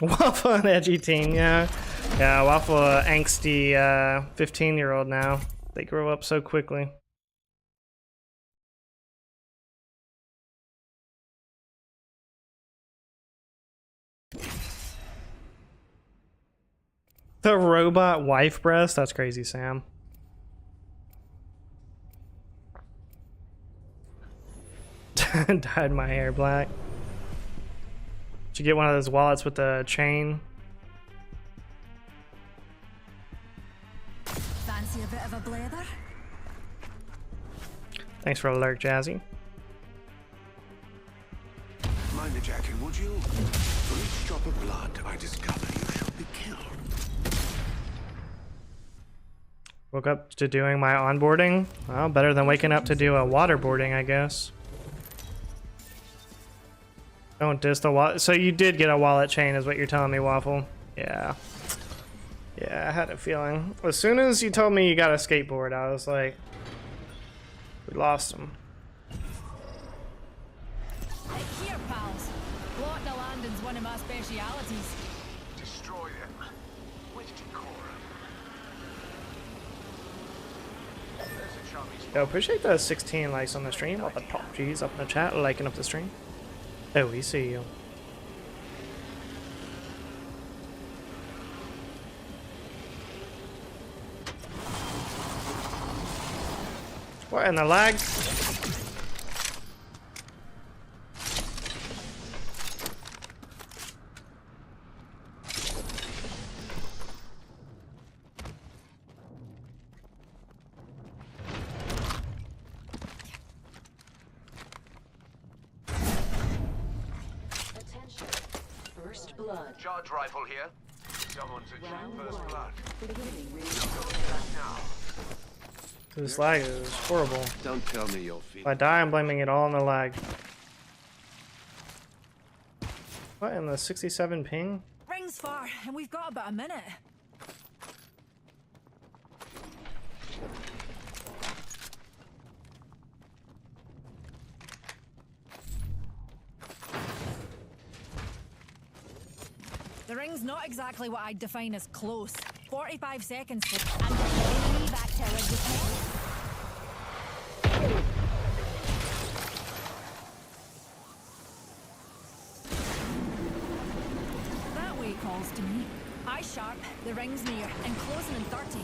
Waffle an edgy teen, yeah. Yeah, Waffle angsty 15-year-old now. They grow up so quickly. The robot wife breast? That's crazy, Sam. Dyed my hair black. Did you get one of those wallets with the chain? Fancy a bit of a blather? Thanks for the alert, Jazzy. Mind the jacket, would you? For each drop of blood I discover, you shall be killed. Woke up to doing my onboarding. Well, better than waking up to do a waterboarding, I guess. Don't diss the wallet. So you did get a wallet chain is what you're telling me, Waffle. Yeah. Yeah, I had a feeling. As soon as you told me you got a skateboard, I was like, we lost him. Hey, here, pals. Blocking the landing's one of my specialities. Destroy them. With decorum. Yo, appreciate the 16 likes on the stream. What the top G's up in the chat, liking up the stream. Oh, we see you. What in the lag? Attention. First blood. Charge rifle here. Someone's achieved first blood. Beginning ring Now. This lag is horrible. Don't tell me you're If feeling. I die, I'm blaming it all on the lag. What in the 67 ping? Ring's far, and we've got about a minute. The ring's not exactly what I'd define as close. 45 seconds to and me back to a That way calls to me. Eye sharp, the ring's near, and closing in 30.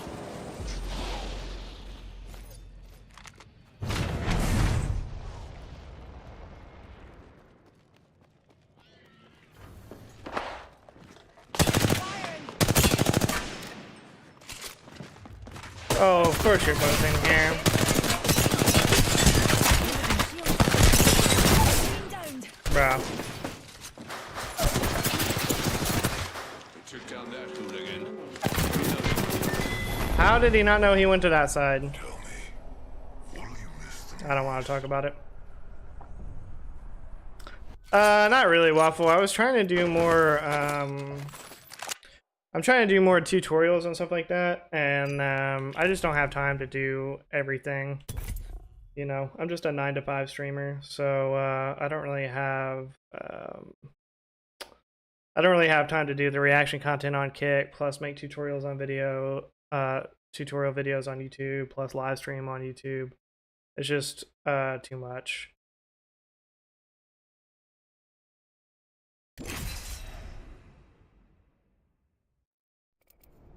Oh, of course you're both in here. Bro. Took down that hooligan. How did he not know he went to that side? I don't want to talk about it. Not really, Waffle. I was trying to do more, I'm trying to do more tutorials and stuff like that, and I just don't have time to do everything. You know, I'm just a 9 to 5 streamer, so I don't really have time to do the reaction content on Kick, plus make tutorials on video, tutorial videos on YouTube, plus live stream on YouTube. It's just too much.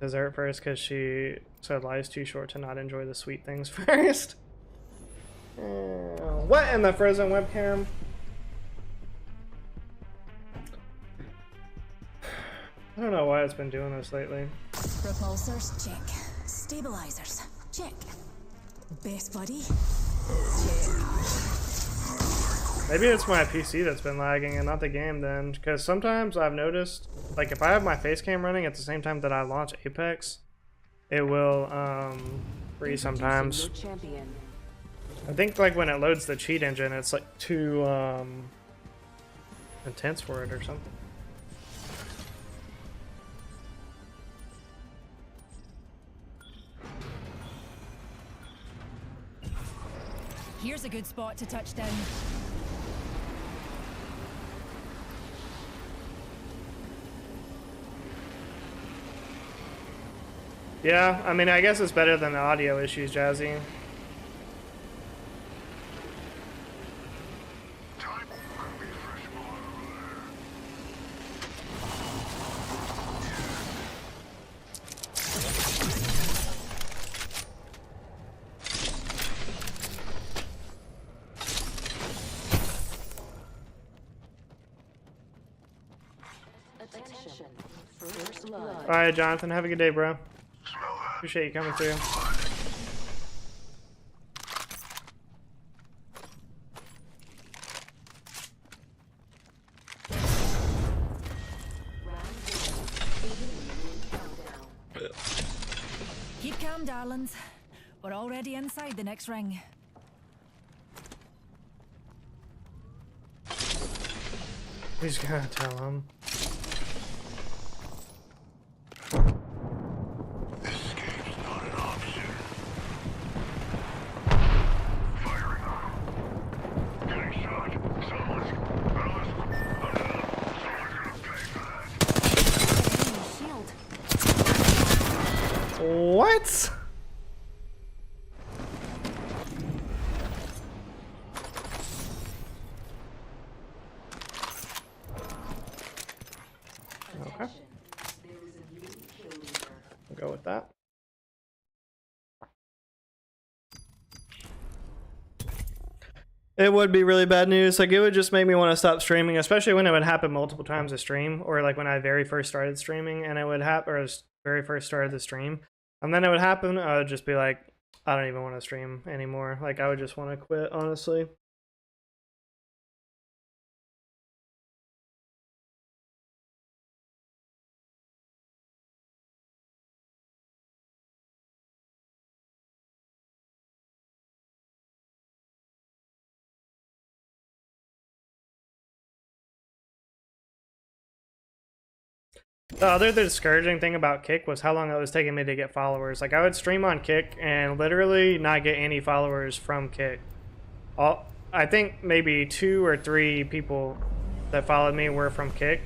Dessert first because she said life's too short to not enjoy the sweet things first. What in the frozen webcam? I don't know why it's been doing this lately. Repulsors, check. Stabilizers, check. Best buddy, Maybe it's my PC that's been lagging and not the game then, because sometimes I've noticed, like if I have my face cam running at the same time that I launch Apex, it will freeze sometimes. I think like when it loads the cheat engine, it's like too intense for it or something. Here's a good spot to touch down. Yeah, I mean, I guess it's better than the audio issues, Jazzy. Alright, Jonathan, have a good day, bro. Appreciate you coming through. Keep calm, darlings. We're already inside the next ring. He's gonna tell him. What? Okay. We'll go with that. It would be really bad news. Like, it would just make me want to stop streaming, especially when it would happen multiple times a stream, or like when I very first started streaming and it would happen, or very first started the stream, and then it would happen. I would just be like, I don't even want to stream anymore. Like, I would just want to quit, honestly. The other discouraging thing about Kick was how long it was taking me to get followers. Like, I would stream on Kick and literally not get any followers from Kick. I think maybe 2 or 3 people that followed me were from Kick.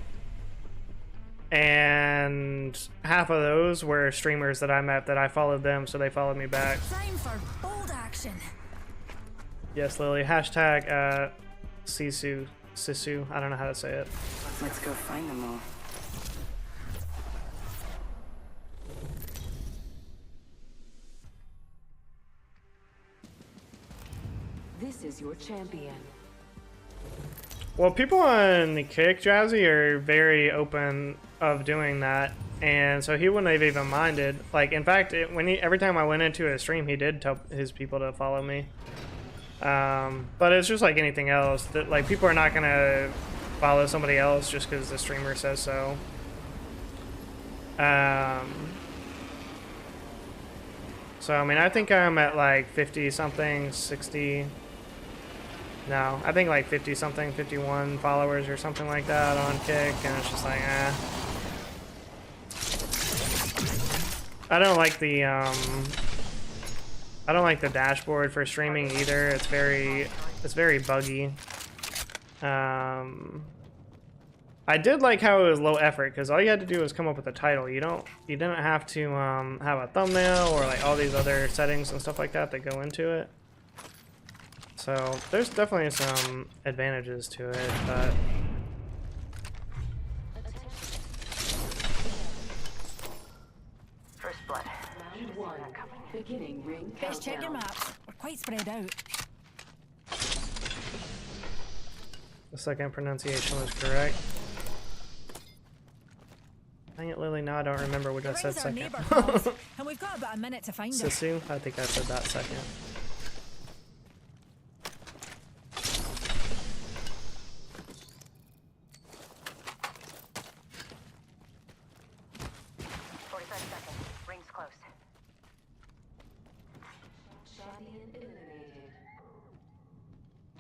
And half of those were streamers that I met that I followed them, so they followed me back. Time for bold action. Yes, Lily. Hashtag Sisu. I don't know how to say it. Let's go find them all. This is your champion. Well, people on Kick, Jazzy, are very open of doing that, and so he wouldn't have even minded. Like, in fact, every time I went into a stream, he did tell his people to follow me. But it's just like anything else. That, like, people are not gonna follow somebody else just because the streamer says so. So I mean, I think I'm at like 50 something, 60. No, I think like 50 something, 51 followers or something like that on Kick, and it's just like, eh. I don't like the dashboard for streaming either. It's very buggy. I did like how it was low effort, because all you had to do was come up with a title. You didn't have to have a thumbnail or like all these other settings and stuff like that go into it. So there's definitely some advantages to it, but First blood. Round 1. Beginning ring Best check your countdown. maps. We're quite spread out. the second pronunciation was correct. Dang it, Lily, now I don't remember what I said Rings our second. neighbour pals, and we've got about a minute to find her. Sisu? I think I said that second. Rings close. Champion eliminated.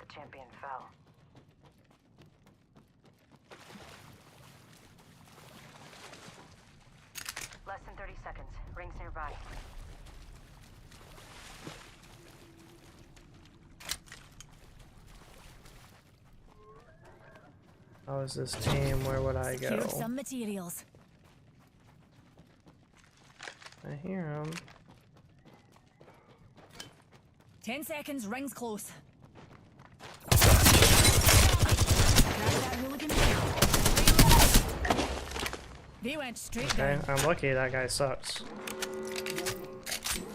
The champion fell. Less than 30 seconds. Rings nearby. How is this team? Where would I go? Secure some materials. I hear him. 10 seconds, rings close. Grab that hooligan. They went straight Okay, down. I'm lucky that guy sucks.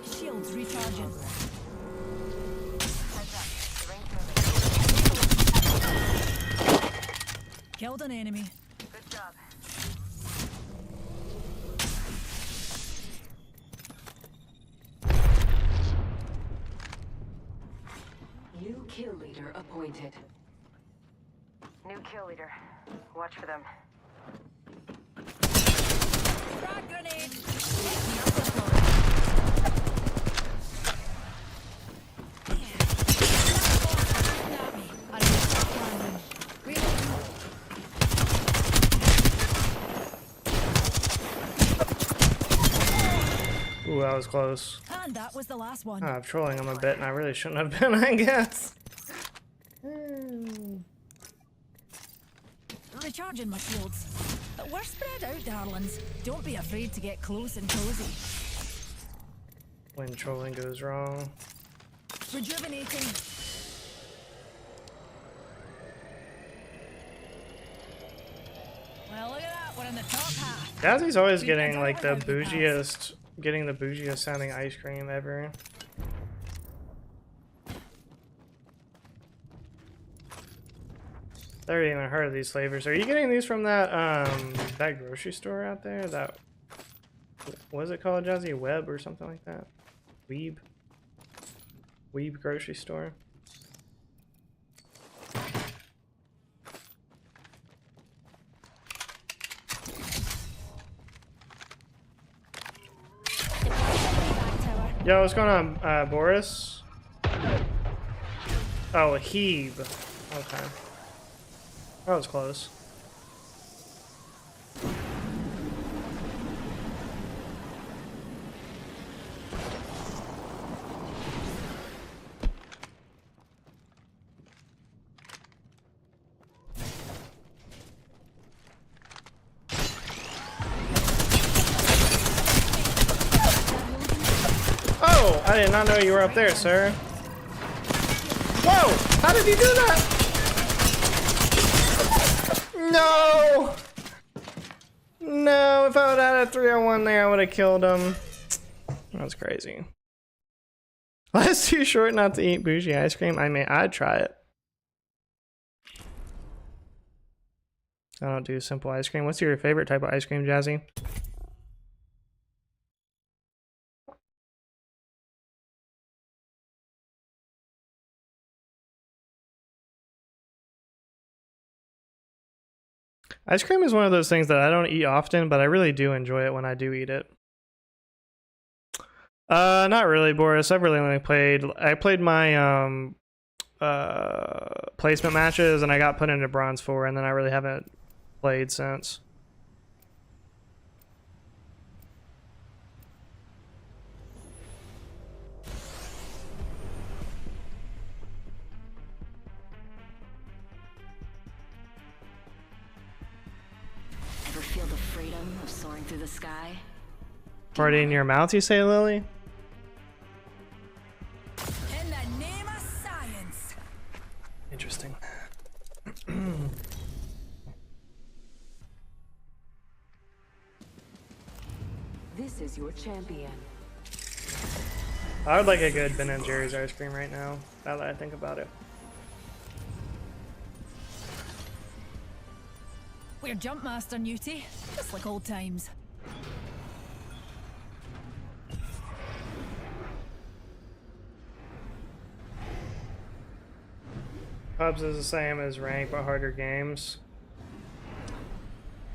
Shields recharging. Killed an enemy. Good job. New kill leader appointed. New kill leader. Watch for them. Frag grenade! Ooh, that was close. And that was the last one. I'm trolling him a bit, and I really shouldn't have been, I guess. Recharging my shields. But we're spread out, darlings. Don't be afraid to get close and cozy. When trolling goes wrong. Rejuvenating. Well, look at that. We're in the top half. Jazzy's always getting like the bougiest, sounding ice cream ever. Never even heard of these flavors. Are you getting these from that that grocery store out there? That, what is it called, Jazzy? Web or something like that? Weeb grocery store. Yo, what's going on, Boris? Oh, heave. Okay. That was close. Oh, I did not know you were up there, sir. Whoa! How did he do that? No! No, if I would have had a 3-on-1 there, I would have killed him. That's crazy. Life's too short not to eat bougie ice cream. I mean, I'd try it. I don't do simple ice cream. What's your favorite type of ice cream, Jazzy? Ice cream is one of those things that I don't eat often, but I really do enjoy it when I do eat it. Not really, Boris. I've really only played. I played my placement matches, and I got put into bronze 4, and then I really haven't played since. Ever feel the freedom of soaring through the sky? Party in your mouth, you say, Lily? In the name of science. Interesting. This is your champion. I would like a good Ben & Jerry's ice cream right now, now that I think about it. We're jump master, Newty. Just like old times. Pubs is the same as rank, but harder games.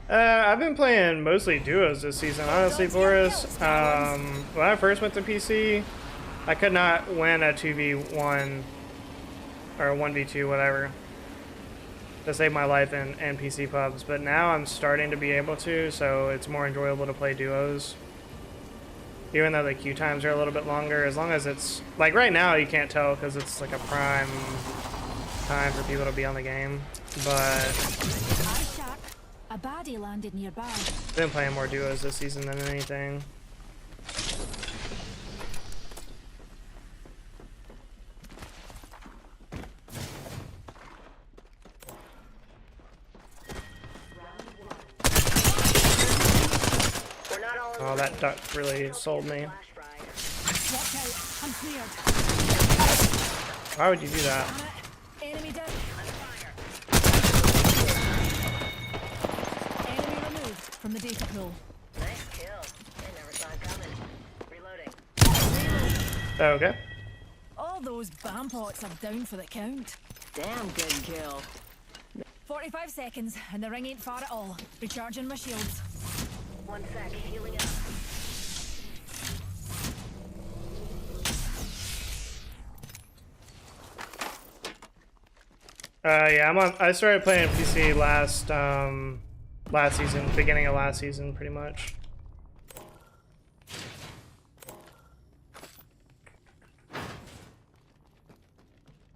I've been playing mostly duos this season, honestly, Boris. When I first went to PC, I could not win a 2v1 or 1v2, whatever, to save my life in PC pubs. But now I'm starting to be able to, so it's more enjoyable to play duos. Even though the queue times are a little bit longer, as long as it's like right now, you can't tell because it's like a prime time for people to be on the game. But A baddie landed nearby. I've been playing more duos this season than anything. Oh, that duck really sold me. Watch out, I'm cleared. Why would you do that? Enemy down. Enemy removed from the data pool. Nice kill. I never saw it coming. Reloading. Okay. All those BAM pots are down for the count. Damn good kill. 45 seconds, and the ring ain't far at all. Recharging my shields. 1 sec, healing up. Yeah, I started playing PC last season, beginning of last season, pretty much.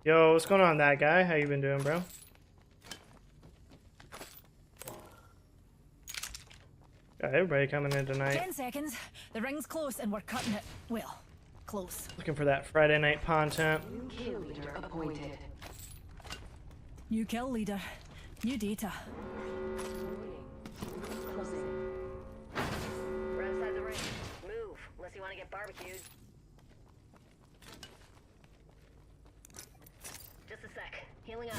Yo, what's going on, that guy? How you been doing, bro? Got everybody coming in tonight. 10 seconds. The ring's close, and we're cutting it. Well, close. Looking for that Friday night content. New kill leader appointed. New kill leader. New data. Closing. We're outside the ring. Move, unless you want to get barbecued. Just a sec. Healing up.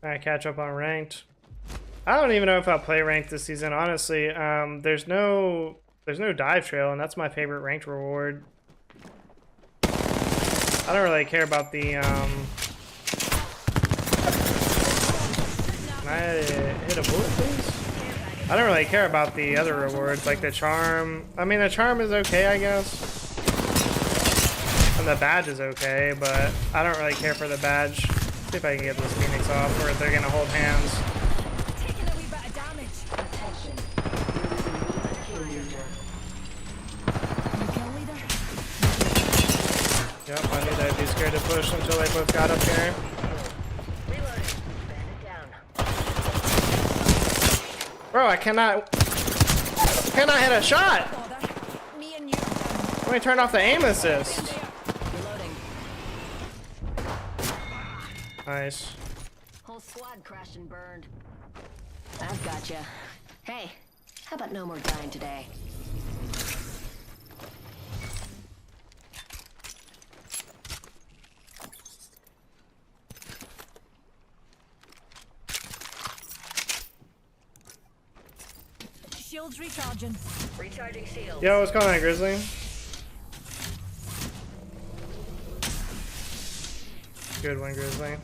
I catch up on ranked. I don't even know if I'll play ranked this season, honestly. There's no dive trail, and that's my favorite ranked reward. I don't really care about the Can I hit a bullet, please? I don't really care about the other rewards, like the charm. I mean, the charm is okay, I guess. And the badge is okay, but I don't really care for the badge. See if I can get this Phoenix off, or if they're gonna hold hands. Taking a wee bit of damage. Attention. Kill leader. You kill leader? Yep, I knew they'd be scared to push until they both got up here. Bro, I cannot hit a shot. Me and you. Let me turn off the aim assist. Reloading. Nice. Whole squad crashed and burned. I've gotcha. Hey, how about no more dying today? Shields recharging. Recharging shields. Yo, what's going on, Grizzly? Good one, Grizzly.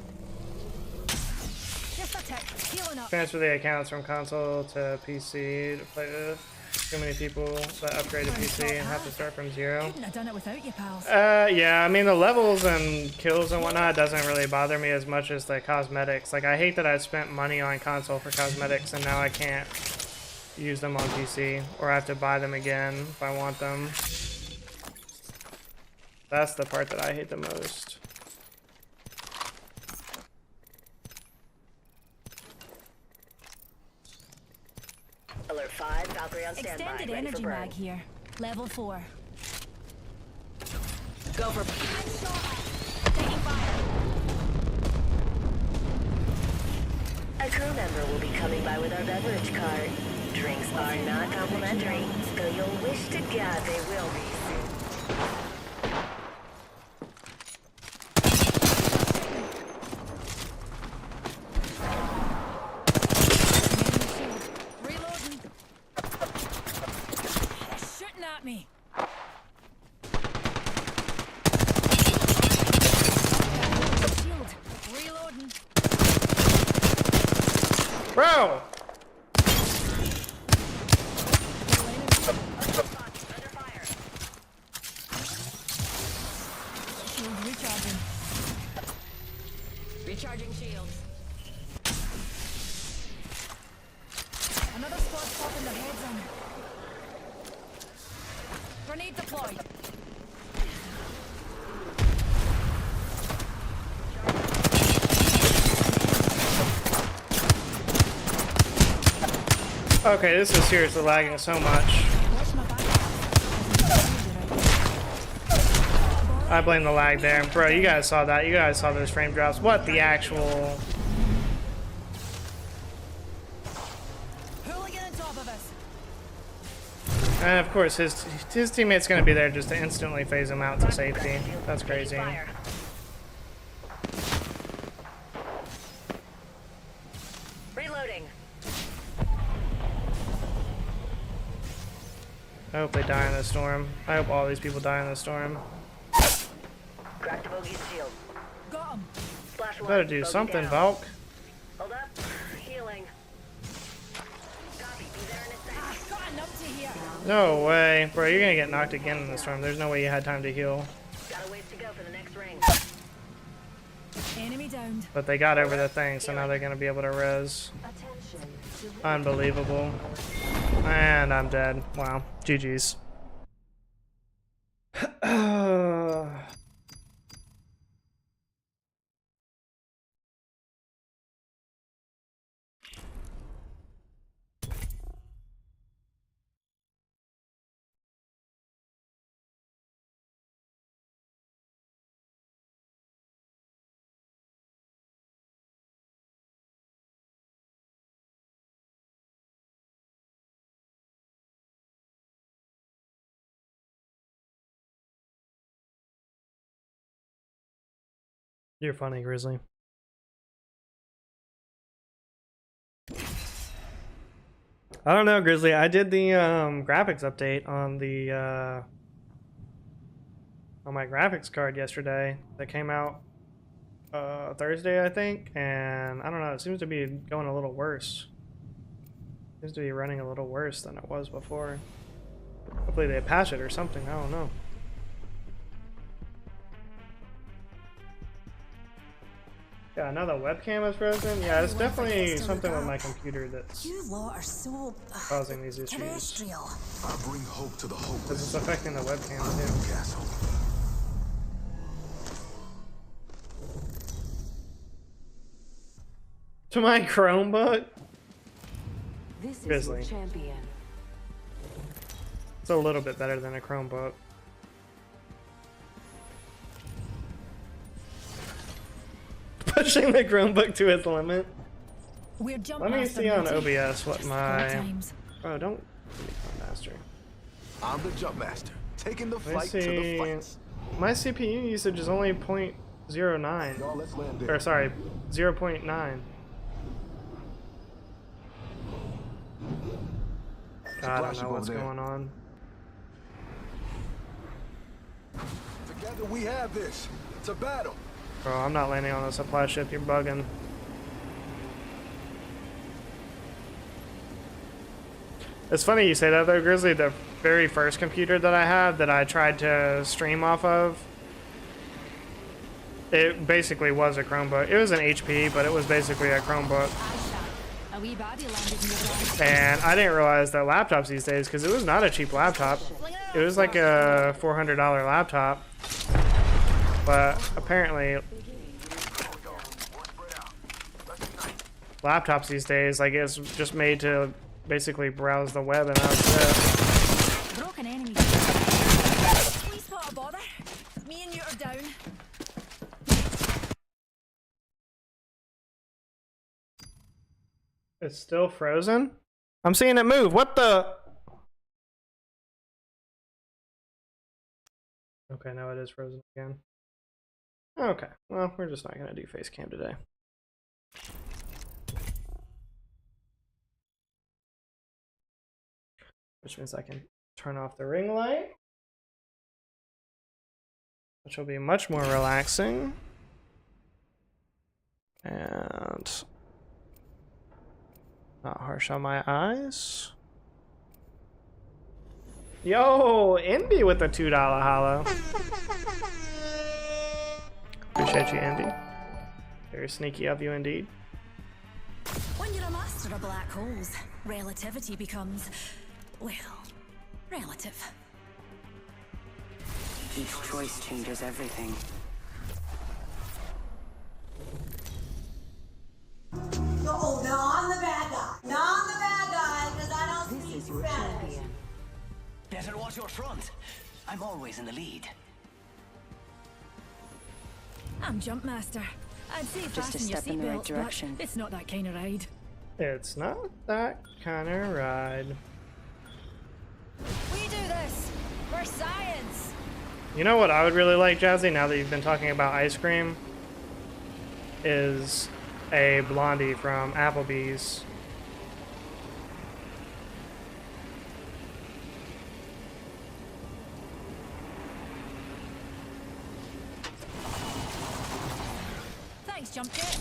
Just a tick. Healing up. Transfer the accounts from console to PC to play with. Too many people that upgrade to PC and have to start from zero. Couldn't have done it without you, pals. Yeah, I mean the levels and kills and whatnot doesn't really bother me as much as the cosmetics. Like, I hate that I spent money on console for cosmetics and now I can't use them on PC, or I have to buy them again if I want them. That's the part that I hate the most. Alert 5, Valkyrie on standby. Extended ready energy for burn. mag here. Level 4. Go for Taking fire. A crew member will be coming by with our beverage cart. Drinks are not complimentary, though you'll wish to God they will be soon. Reloading. They're shooting at me. Shield. Reloading. Bro! Shield recharging. Recharging shields. Another squad popping their heads in. Grenade deployed. Okay, this is seriously lagging so much. Watch my back. I blame the lag there. Bro, you guys saw that. You guys saw those frame drops. What the actual... Hooligan on top of us. And of course, his teammate's gonna be there just to instantly phase him out to safety. That's crazy. Fire. Reloading. I hope they die in the storm. I hope all these people die in the storm. Cracked bogey's shield. Got him. Splash one. Better do bogey something, down. Valk. Hold up. Healing. Copy. Be there in a sec. Got an empty here. No way. Bro, you're gonna get knocked again in the storm. There's no way you had time to heal. Got a ways to go for the next ring. Enemy downed. But they got over the thing, so now they're gonna be able to res. Attention. Unbelievable. And I'm dead. Wow. GG's. You're funny, Grizzly. I don't know, Grizzly. I did the graphics update on the on my graphics card yesterday. That came out Thursday, I think, and I don't know. It seems to be going a little worse. Seems to be running a little worse than it was before. Hopefully they patch it or something. I don't know. Yeah, now the webcam is frozen. Yeah, it's definitely something with my computer that's You lot are so causing these issues. terrestrial. I bring hope to the Because hopeless. it's affecting the webcam too. Castle. To my Chromebook? This is Grizzly. your champion. It's a little bit better than a Chromebook. Pushing the Chromebook to its limit. We're jump Let me master see on meeting. OBS what Just my... four times. Oh, don't give me Jump Master. I'm the jump master, taking the Let me fight to the see... fights. My CPU usage is only 0.09. Y'all, let's land there. Or sorry, 0.9. I don't know what's going on. Together we have this. It's a battle. Bro, I'm not landing on a supply ship. You're bugging. It's funny you say that though, Grizzly. The very first computer that I had that I tried to stream off of, it basically was a Chromebook. It was an HP, but it was basically a Chromebook. A wee baddie landed in your ground. And I didn't realize that laptops these days, because it was not a cheap laptop. It was like a $400 laptop. But apparently, laptops these days, like, it's just made to basically browse the web and that's it. Broken enemy. Please spot a bother. Me and you are down. It's still frozen? I'm seeing it move. What the? Okay, now it is frozen again. Okay, well, we're just not going to do face cam today. Which means I can turn off the ring light, which will be much more relaxing. And not harsh on my eyes. Yo, Envy with the $2 hollow. Appreciate you, Envy. Very sneaky of you indeed. When you're a master of black holes, relativity becomes, well, relative. Each choice changes everything. No, now I'm the bad guy. Now I'm the bad guy because I don't This speak is your Spanish. champion. Better watch your front. I'm always in the lead. I'm jump master. I'd say Just a fasten your step in the right seatbelts, direction. but it's not that kind of ride. It's not that kind of ride. We do this for science. You know what I would really like, Jazzy, now that you've been talking about ice cream? Is a blondie from Applebee's. Thanks, jump jet.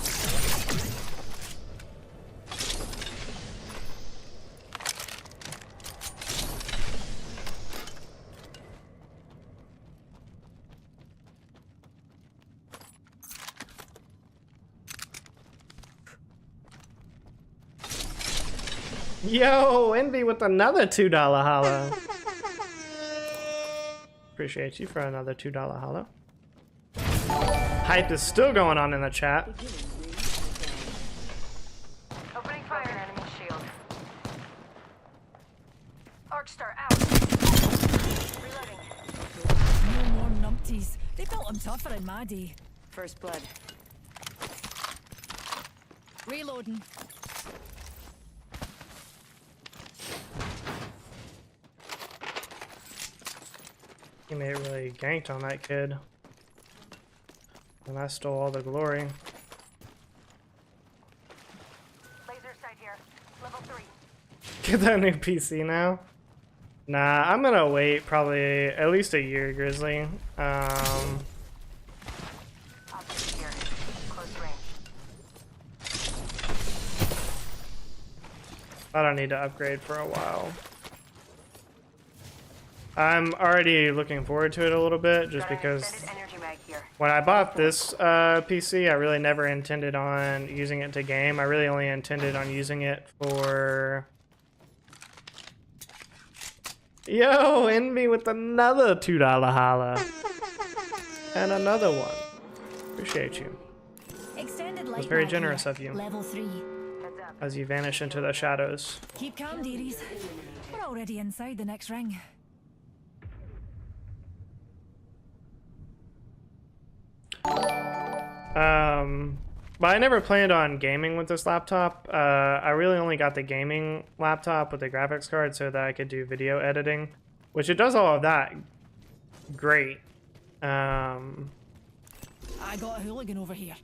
Yo, Envy with another $2 hollow. Appreciate you for another $2 hollow. Hype is still going on in the chat. Opening fire. Enemy shield. Arcstar out. Reloading. No more numpties. They built them tougher in my day. First blood. Reloading. Teammate really ganked on that kid. And I stole all the glory. Laser sight here. Level 3. get that new PC now? Nah, I'm gonna wait probably at least a year, Grizzly. I don't need to upgrade for a while. I'm already looking forward to it a little bit, just because when I bought this PC, I really never intended on using it to game. I really only intended on using it for... Yo, Envy with another $2 holla. And another one. Appreciate you. Extended It was light very mag generous here. of you. Level 3. As you vanish into the shadows. Keep calm, dearies. We're already inside the next ring. But I never planned on gaming with this laptop. I really only got the gaming laptop with the graphics card so that I could do video editing, which it does all of that great. I got a hooligan over here.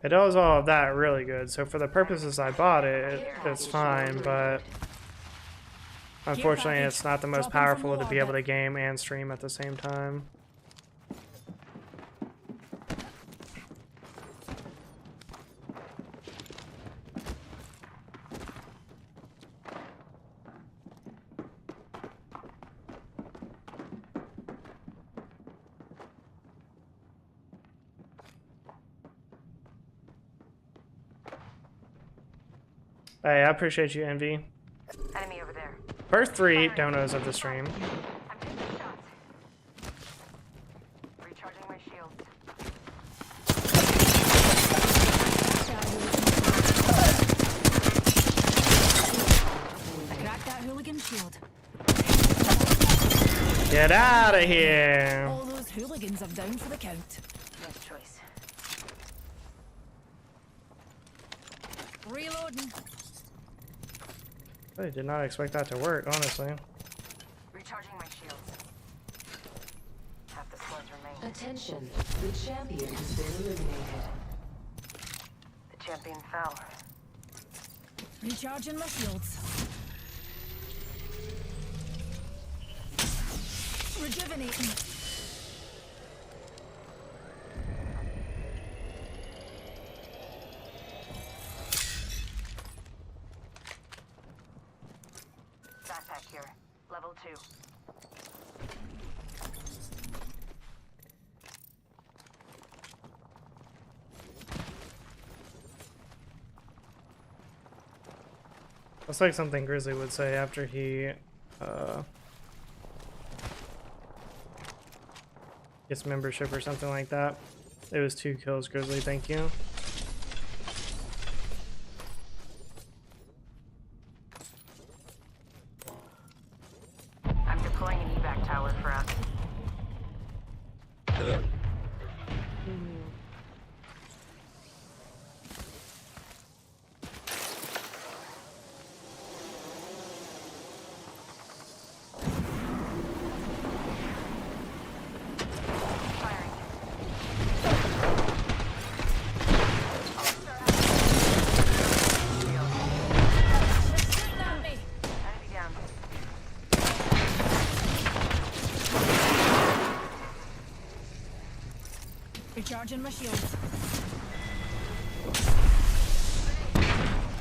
It does all of that really good. So for the purposes I bought it, it's fine, but unfortunately it's not the most powerful to be able to game and stream at the same time. Hey, I appreciate you, Envy. Enemy over there. First 3 donos of the stream. I'm taking shots. Recharging my shield. I cracked that hooligan shield. Get out of here! All those hooligans have down for the count. Nice choice. Reloading. I did not expect that to work, honestly. Recharging my shields. Half the squads remain. Attention, the champion has been eliminated. The champion fell. Recharging my shields. Rejuvenating. Backpack here. Level 2. That's like something Grizzly would say after he gets membership or something like that. It was 2 kills, Grizzly, thank you. I'm deploying an evac tower for us. Recharging my shields.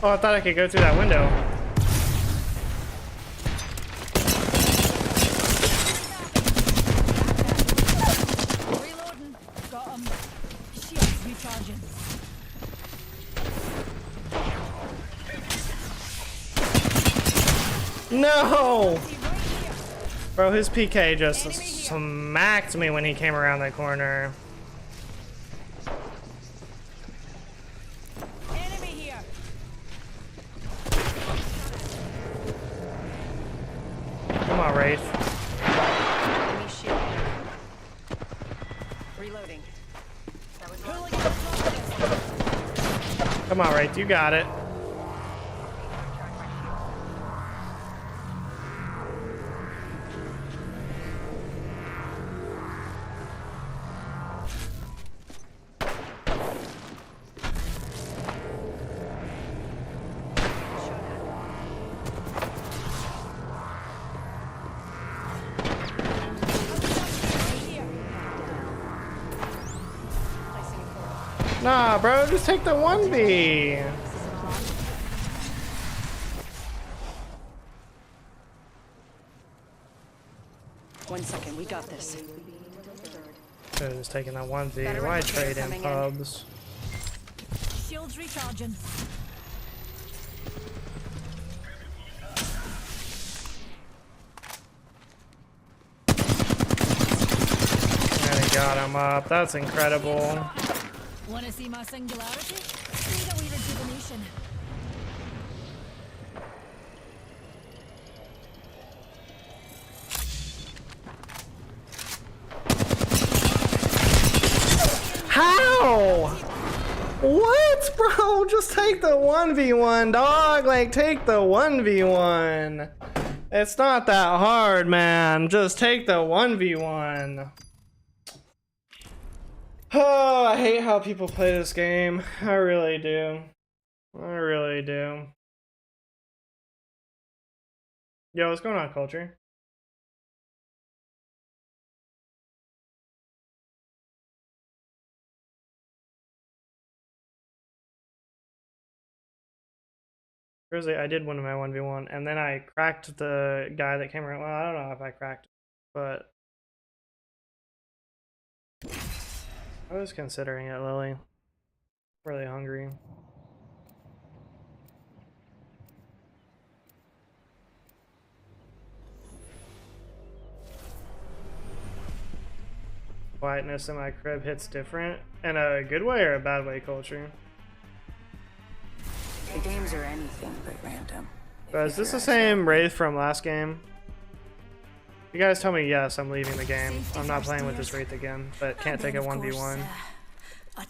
Oh, I thought I could go through that window. Reloading. Got him. Shields recharging. No! Bro, his PK just smacked me when he came around the corner. Enemy here. Come on, Wraith. Enemy shield. Reloading. That was Come on, Wraith, you got it. Nah, bro, just take the 1v. One second, we got this. Should've just taken that 1v. Why trade in pubs? Shields recharging. And he got him up. That's incredible. Wanna see my singularity? Need a wee rejuvenation. How? What, bro? Just take the 1v1, dog. Like, take the 1v1. It's not that hard, man. Just take the 1v1. Oh, I hate how people play this game. I really do. I really do. Yo, what's going on, Culture? Grizzly, I did one of my 1v1, and then I cracked the guy that came around. Well, I don't know if I cracked it, but I was considering it, Lily. Really hungry. Quietness in my crib hits different. In a good way or a bad way, Culture? The games are anything but random. But is this the same Wraith from last game? You guys tell me yes, I'm leaving the game. I'm not playing with this Wraith again, but can't take a 1v1.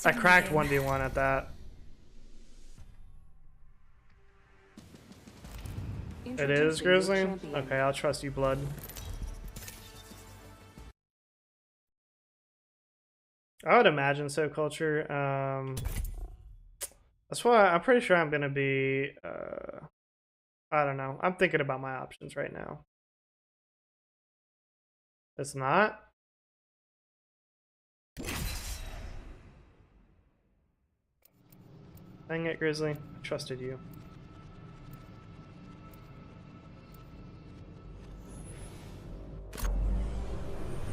I cracked 1v1 at that. It is, Grizzly? Okay, I'll trust you, Blood. I would imagine so, Culture. That's why I'm pretty sure I'm gonna be, I don't know. I'm thinking about my options right now. It's not? Dang it, Grizzly. I trusted you.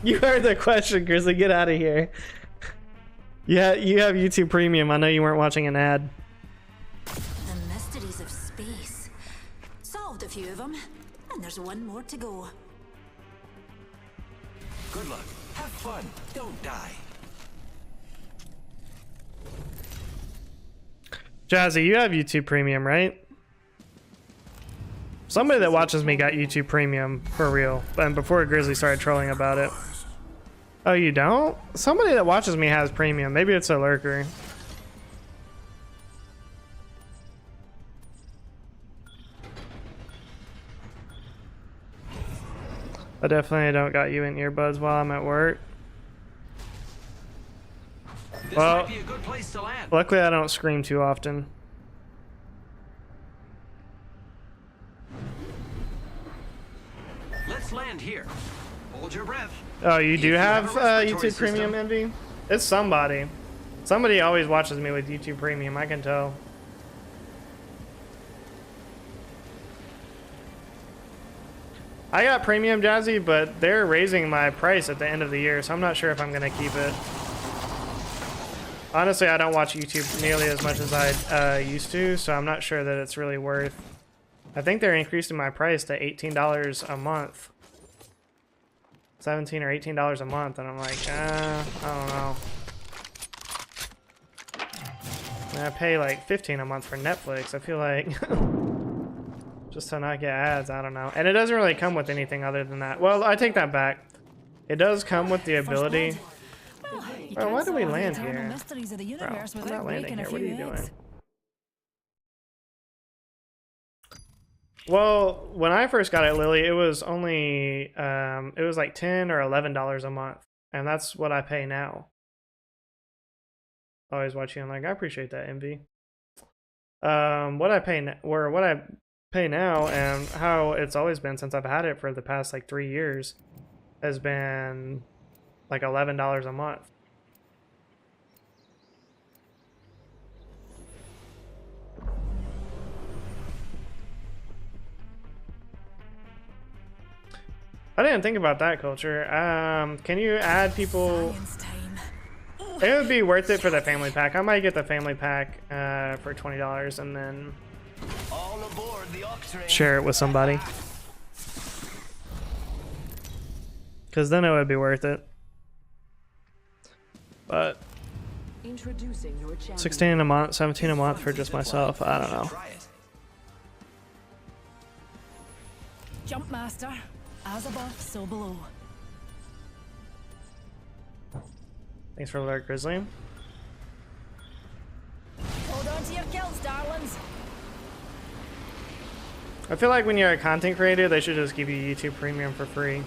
You heard the question, Grizzly. Get out of here. Yeah, you have YouTube Premium. I know you weren't watching an ad. The mysteries of space. Solved a few of them, and there's one more to go. Good luck. Have fun. Don't die. Jazzy, you have YouTube Premium, right? Somebody that watches me got YouTube Premium, for real. And before Grizzly started trolling about it. Oh, you don't? Somebody that watches me has Premium. Maybe it's a lurker. I definitely don't got you in earbuds while I'm at work. This Well, might be a good place to land. luckily I don't scream too often. Let's land here. Hold your breath. Oh, you do If you have have a respiratory YouTube Premium, system. Envy? It's somebody. Somebody always watches me with YouTube Premium, I can tell. I got Premium, Jazzy, but they're raising my price at the end of the year, so I'm not sure if I'm going to keep it. Honestly, I don't watch YouTube nearly as much as I used to, so I'm not sure that it's really worth. I think they're increasing my price to $18 a month. $17 or $18 a month, and I'm like, I don't know. And I pay like $15 a month for Netflix. I feel like just to not get ads, I don't know. And it doesn't really come with anything other than that. Well, I take that back. It does come with the ability. Bro, why do we land here? Bro, I'm not landing here. What are you doing? Well, when I first got it, Lily, it was only it was like $10 or $11 a month, and that's what I pay now. Always watching, I'm like, I appreciate that, Envy. What I pay now, and how it's always been since I've had it for the past like 3 years, has been like $11 a month. I didn't think about that, Culture. Can you add people? It would be worth it for the family pack. I might get the family pack for $20 and then All aboard the Octane. share it with somebody. Because then it would be worth it. But Introducing your champion. 16 a month, 17 a month for just myself. I don't know. Jump master, as above, so below. Thanks for alert, Grizzly. Hold on to your kills, darlings. I feel like when you're a content creator, they should just give you YouTube Premium for free.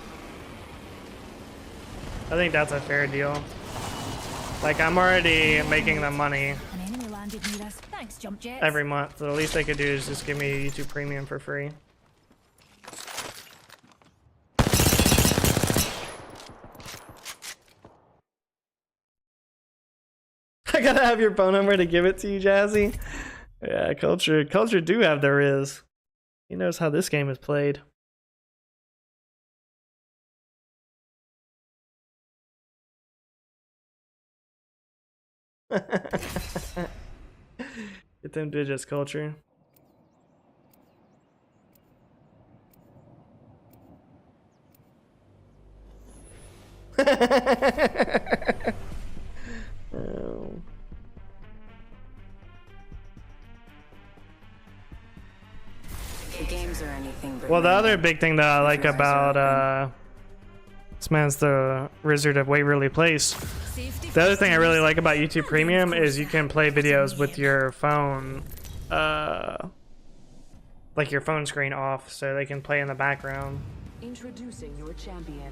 I think that's a fair deal. Like, I'm already making the money An enemy landed near us. Thanks, jump jets. every month. The least they could do is just give me YouTube Premium for free. I gotta have your phone number to give it to you, Jazzy. Yeah, Culture do have the Riz. He knows how this game is played. Get them digits, Culture. Oh. Games or anything but Well, the other big thing that I like about this man's the Wizard of Waverly Place. The other thing I really like about YouTube Premium is you can play videos with your phone, like your phone screen off, so they can play in the background. Introducing your champion.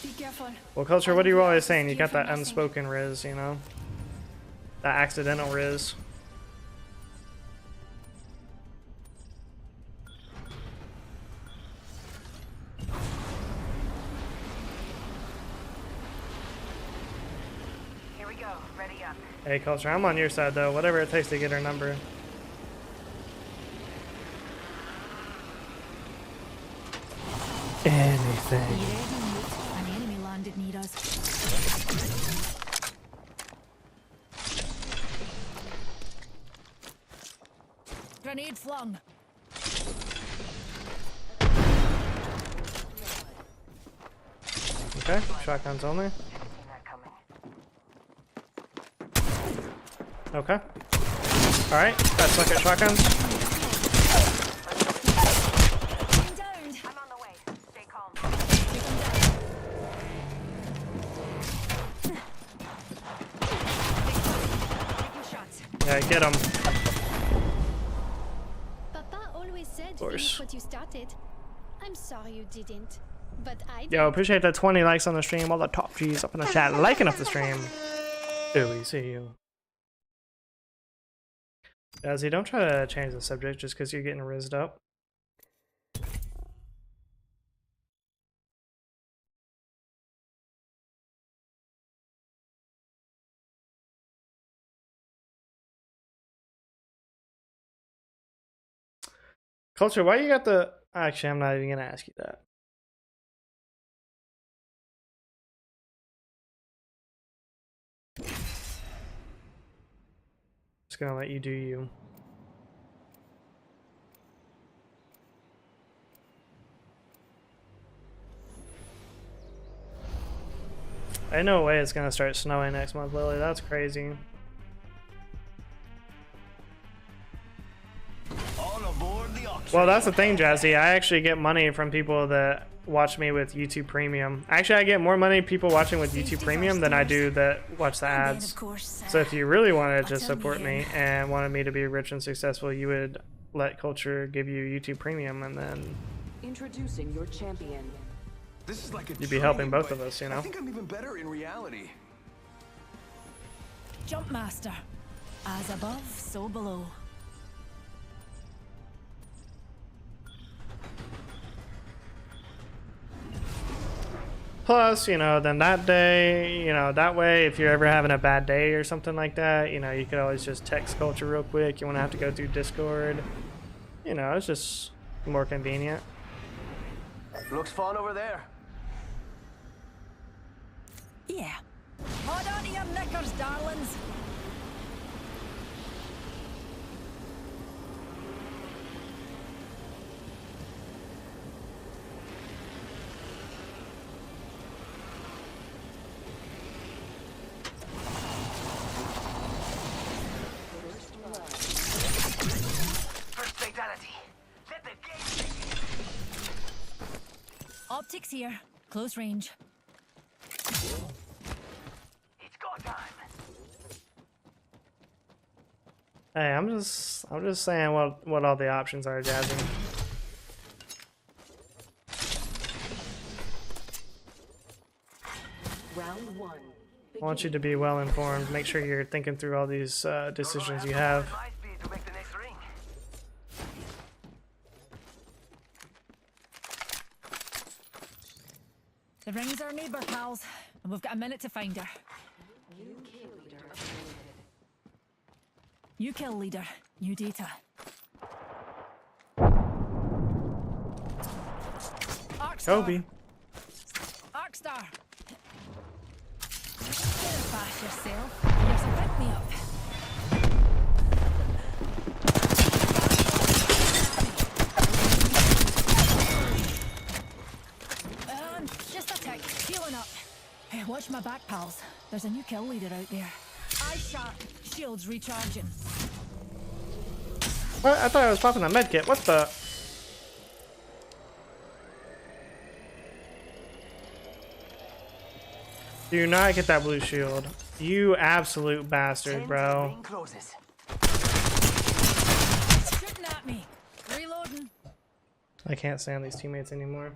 Be careful. Well, Culture, what are you always saying? You got that unspoken Riz, you know? That accidental Riz. Here we go. Ready up. Hey, Culture, I'm on your side, though. Whatever it takes to get her number. Anything. Be ready, mate. An enemy landed near us. Grenade flung. Okay, shotguns only. Okay. Alright, let's look at shotguns. I'm on the way. Stay calm. Yeah, get him. Papa always said course. finish what you started. I'm sorry you didn't, but I did. Yo, appreciate that 20 likes on the stream. All the top G's up in the chat, liking up the stream. Ooh, we see you. Jazzy, don't try to change the subject just because you're getting rizzed up. Culture, why you got the... Actually, I'm not even going to ask you that. Just going to let you do you. Ain't no way it's going to start snowing next month, Lily. That's crazy. Well, that's the thing, Jazzy. I actually get money from people that watch me with YouTube Premium. Actually, I get more money people watching with YouTube Premium than I do that watch the ads. So if you really wanted to support me and wanted me to be rich and successful, you would let Culture give you YouTube Premium, and then Introducing your champion. This is like a you'd be helping both of us, you I know? think I'm even better in reality. Jump master. As above, so below. Plus, you know, then that day, you know, that way, if you're ever having a bad day or something like that, you know, you could always just text Culture real quick. You won't have to go through Discord. You know, it's just more convenient. Looks fun over there. Yeah. Hold on to your knickers, darlings. First fatality. Let the game begin. Optics here. Close range. It's go time. Hey, I'm just saying what all the options are, Jazzy. Round 1. I want you to be well informed. Make sure you're thinking through all these decisions you have. To make the next ring. The ring's our neighbour, pals, and we've got a minute to find her. New kill leader, new data. Arcstar. Kobe. Arcstar. Get a bash yourself. Here's a pick me up. Just a tick. Healing up. Hey, watch my back, pals. There's a new kill leader out there. Eye sharp. Shields recharging. What? I thought I was popping a medkit. What the? Do not get that blue shield. You absolute bastard, bro. Shooting at me. Reloading. I can't stand these teammates anymore.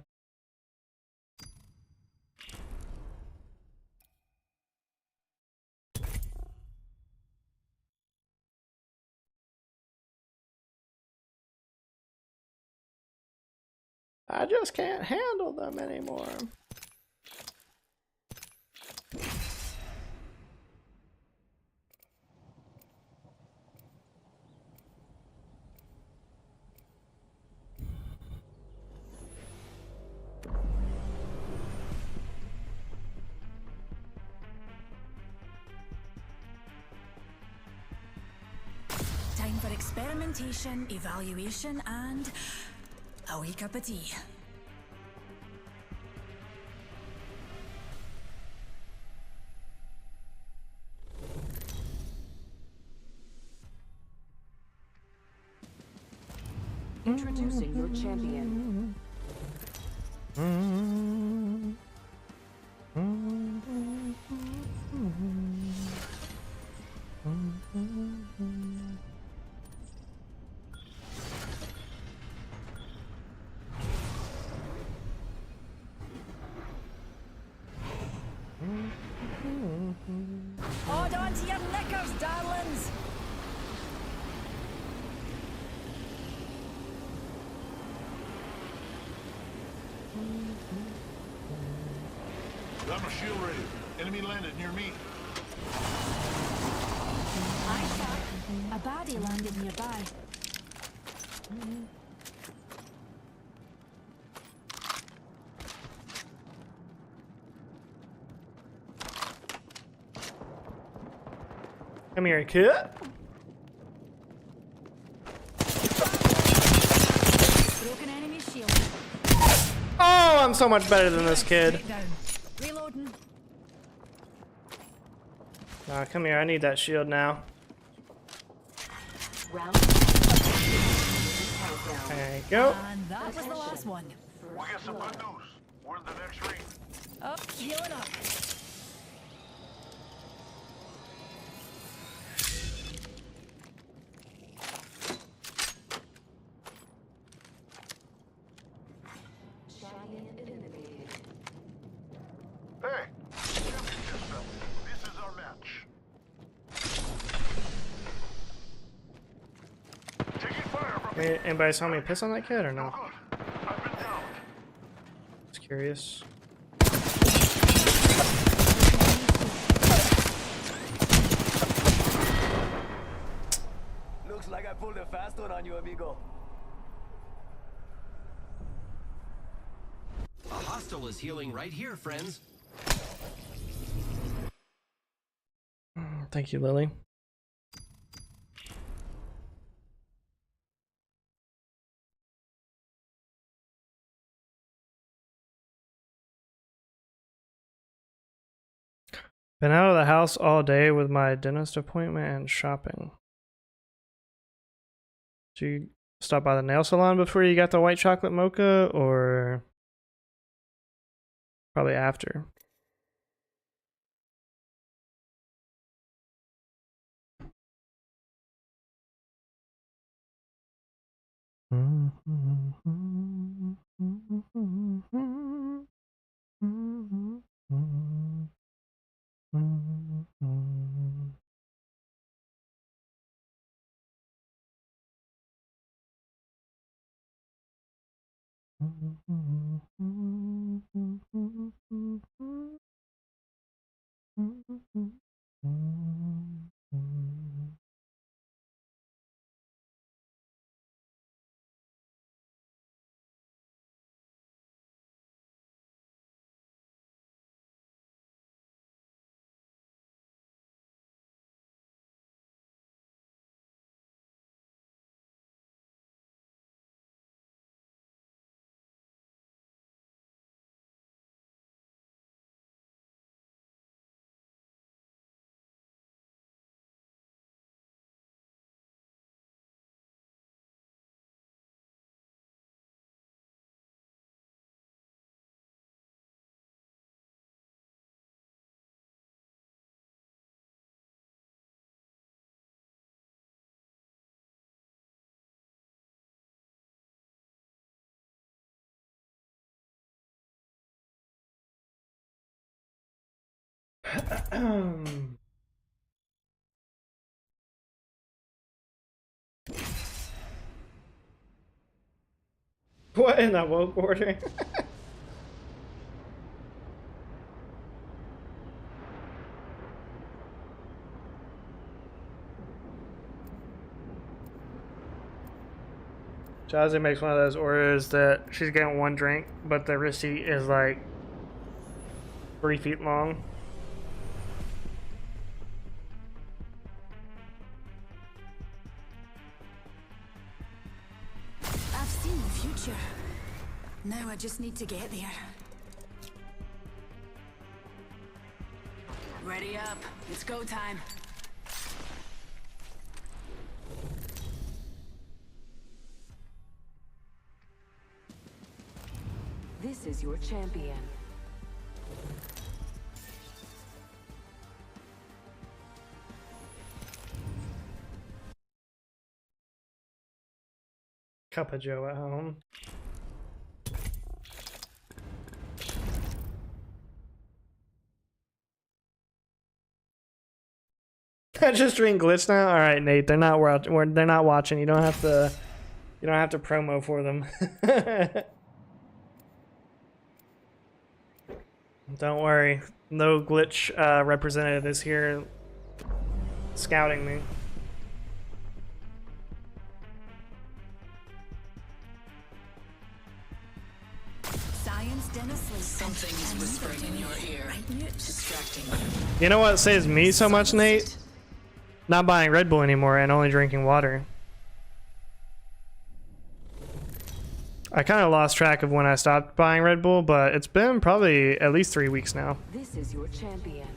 I just can't handle them anymore. Time for experimentation, evaluation, and a wee cup of tea. Introducing your champion. Hold on to your knickers, darlings. Got my shield ready. Enemy landed near me. Eye sharp. A baddie landed nearby. Come here, kid. Broken enemy shield. Oh, I'm so much better than this kid. Straight down. Reloading. Nah, come here. I need that shield now. Round. There you go. And that was the last one. We got some good news. We're in the next ring. Oh, healing up. Hey, this is our match. Taking fire from Anybody saw me piss on that kid or no? good. I've been down. Just curious. Looks like I pulled a fast one on you, amigo. crystal is healing right here, friends. Thank you, Lily. Been out of the house all day with my dentist appointment and shopping. Did you stop by the nail salon before you got the white chocolate mocha, or probably after? What in the woke order? Jazzy makes one of those orders that she's getting one drink, but the receipt is like 3 feet long. I've seen the future. Now I just need to get there. Ready up. It's go time. This is your champion. Cup of Joe at home. I just drink glitch now. All right, Nate. They're not they're not watching. You don't have to. You don't have to promo for them. Don't worry. No glitch representative is here scouting me. Science dentistry. Something is whispering in your ear, distracting you. You know what saves me so much, Nate? Not buying Red Bull anymore and only drinking water. I kind of lost track of when I stopped buying Red Bull, but it's been probably at least 3 weeks now. This is your champion.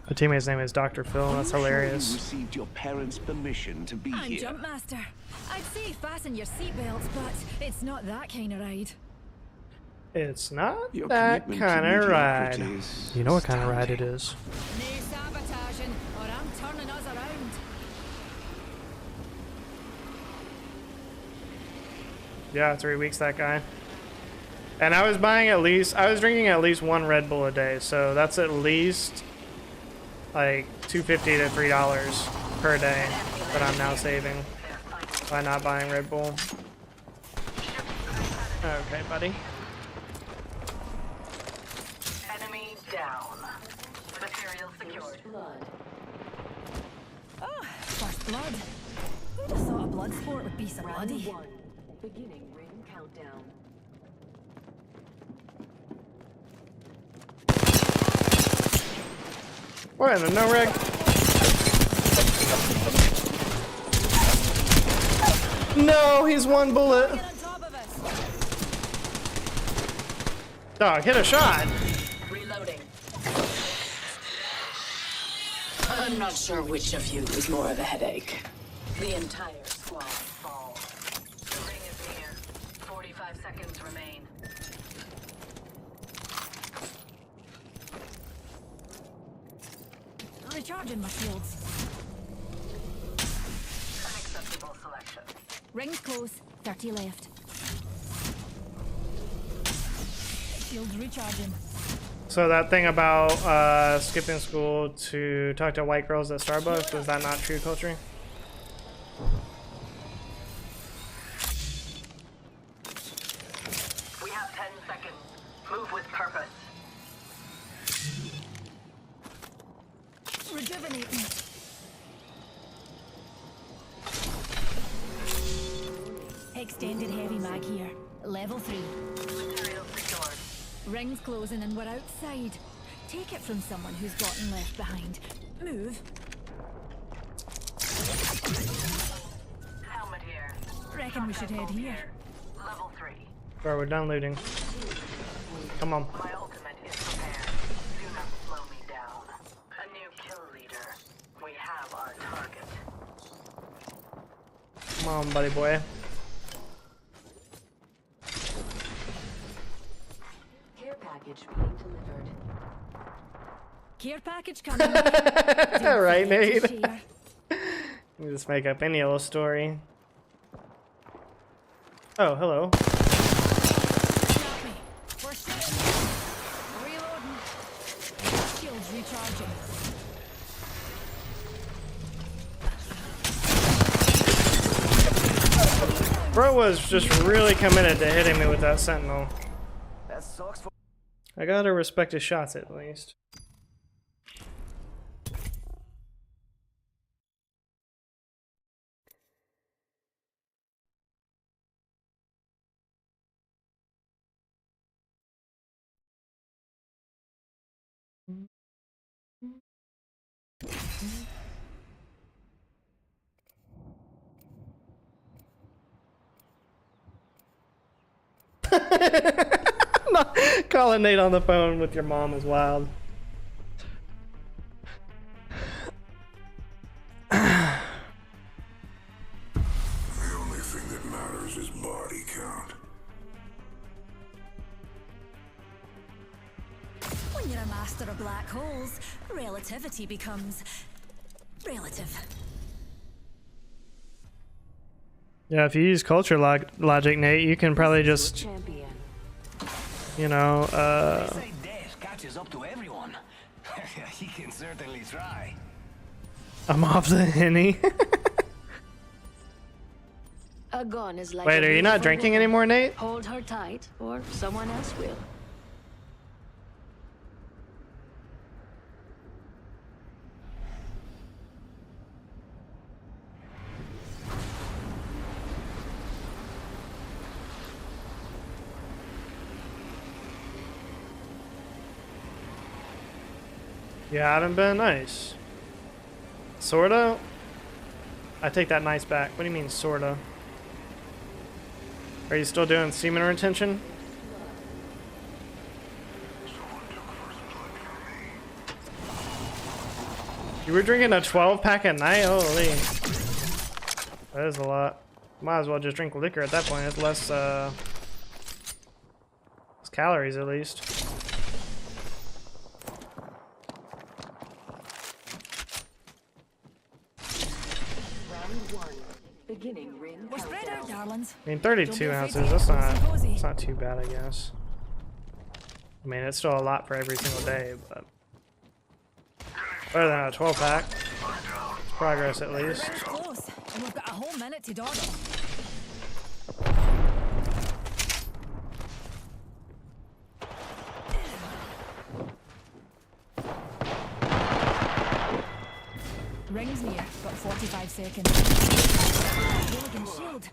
My teammate's name is Dr. Phil, and that's hilarious. You received your parents' permission to be I'm here. Jumpmaster. I'd say fasten your seatbelts, but it's not that kind of ride. It's not Your that commitment to kind of ride. mediocrity is You know what kind of ride it is. No sabotaging, or I'm turning us around. Yeah, 3 weeks, that guy. And I was drinking at least 1 Red Bull a day, so that's at least like $2.50 to $3 per day that I'm now saving by not buying Red Bull. Okay, buddy. Enemy Blood. Who'd have thought a blood sport would be so bloody? Round 1. Beginning ring countdown. We're in a no rig. No, he's one bullet. Dog, hit a shot. Reloading. I'm not sure which of you is more of a headache. The entire squad fall. The ring is near. 45 seconds remain. Recharging my shields. Unacceptable selection. Ring's close. 30 left. Shields recharging. So that thing about skipping school to talk to white girls at Starbucks, is that not true culture? We have 10 seconds. Move with purpose. Rejuvenating. Extended heavy mag here. Level 3. Materials restored. Ring's closing and we're outside. Take it from someone who's gotten left behind. Move. Helmet here. Reckon we should head here. Level 3. Bro, we're done looting. Come on. My ultimate is prepared. Do not slow me down. A new kill leader. We have our target. Come on, buddy boy. Care package being delivered. Care package coming. Right, Nate? You just make up any old story. Oh, hello. We're shooting. Reloading. Shields recharging. Bro was just really committed to hitting me with that sentinel. That sucks for. I gotta respect his shots at least. Calling Nate on the phone with your mom is wild. The only thing that matters is body count. When you're a master of black holes, relativity becomes relative. Yeah, if you use culture logic, Nate, you can probably just, you know, They say death catches up to everyone. He can certainly try. I'm off the Henny. A gun is like Wait, a are you not beautiful drinking woman. anymore, Nate? Hold her tight, or someone else will. You haven't been? Nice. Sorta? I take that nice back. What do you mean, sorta? Are you still doing semen retention? You were drinking a 12-pack at night? Holy. That is a lot. Might as well just drink liquor at that point. It's less calories, at least. Beginning ring. We're spread out, darlings. I mean, 32 ounces, that's not too bad, I guess. I mean, it's still a lot for every single day, but better than a 12-pack. Progress, at least. Close, and we've got a whole minute to dodge. Rings near. got 45 seconds. Milligan shield.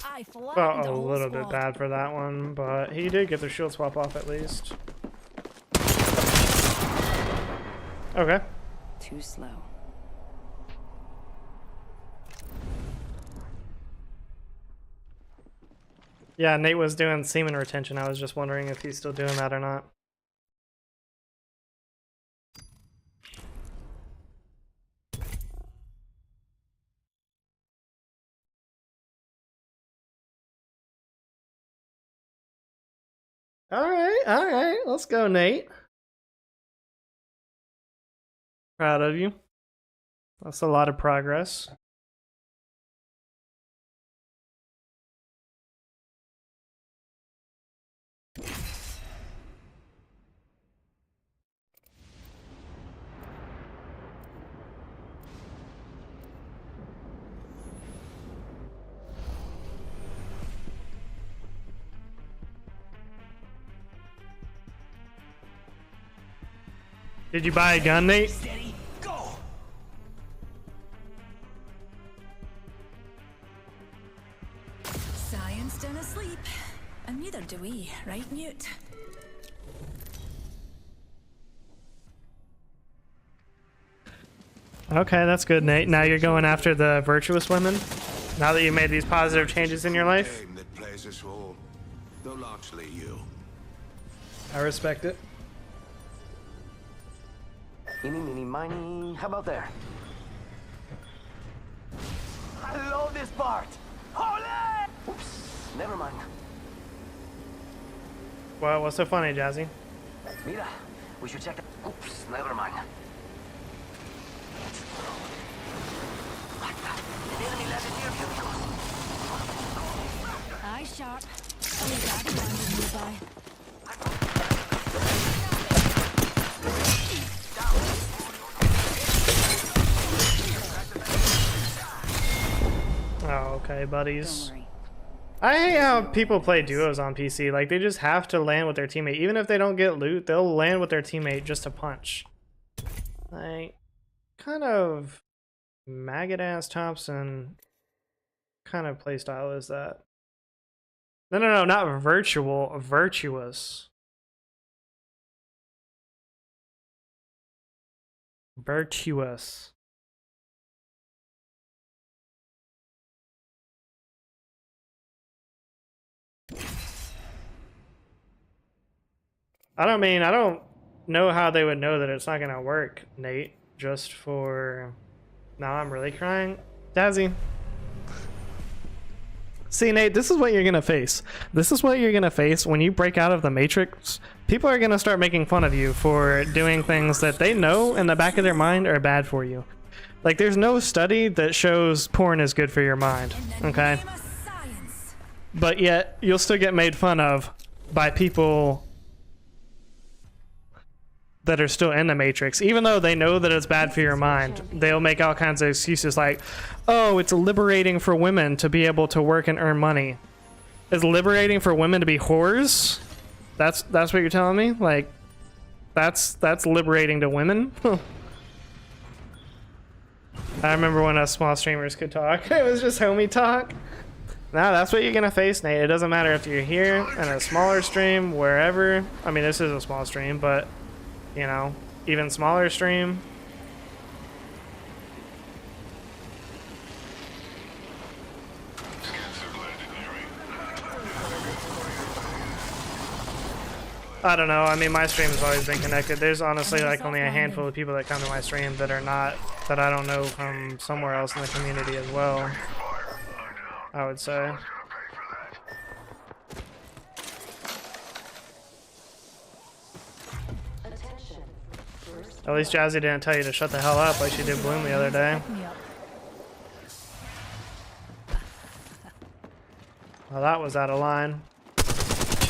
I Felt flattened a the whole little bit squad. bad for that one, but he did get the shield swap off at least. Okay. Too slow. Yeah, Nate was doing semen retention. I was just wondering if he's still doing that or not. All right. Let's go, Nate. Proud of you. That's a lot of progress. Did you buy a gun, Nate? Steady, go! Science don't sleep. And neither do we, right, Newt? Okay, that's good, Nate. Now you're going after the virtuous women? Now that you made these positive changes in your life? Game that plays us all, though largely you. I respect it. Eeny, meeny, miny. How about there? I love this part. Holy! Oops, never mind. Well, what's so funny, Jazzy? Mira, we should check the... Oops, never mind. What the? The enemy landed near vehicles. Eye sharp. Only that landed nearby. Oh, okay, buddies. I hate how people play duos on PC. Like, they just have to land with their teammate. Even if they don't get loot, they'll land with their teammate just to punch. Like, kind of maggot-ass Thompson kind of playstyle is that? No, not virtual, virtuous. Virtuous. I don't know how they would know that it's not gonna work, Nate. Just for... Now I'm really crying. Dazzy. See, Nate, this is what you're gonna face. This is what you're gonna face when you break out of the Matrix. People are gonna start making fun of you for doing things that they know in the back of their mind are bad for you. Like, there's no study that shows porn is good for your mind, okay? But yet, you'll still get made fun of by people that are still in the Matrix. Even though they know that it's bad for your mind, they'll make all kinds of excuses like, oh, it's liberating for women to be able to work and earn money. Is liberating for women to be whores? That's what you're telling me? Like, that's liberating to women? I remember when us small streamers could talk. It was just homie talk. Now that's what you're gonna face, Nate. It doesn't matter if you're here in a smaller stream, wherever. I mean, this is a small stream, but you know, even smaller stream. I don't know. I mean, my stream has always been connected. There's honestly like only a handful of people that come to my stream that are not, that I don't know from somewhere else in the community as well, I would say. At least Jazzy didn't tell you to shut the hell up like she did Bloom the other day. Well, that was out of line.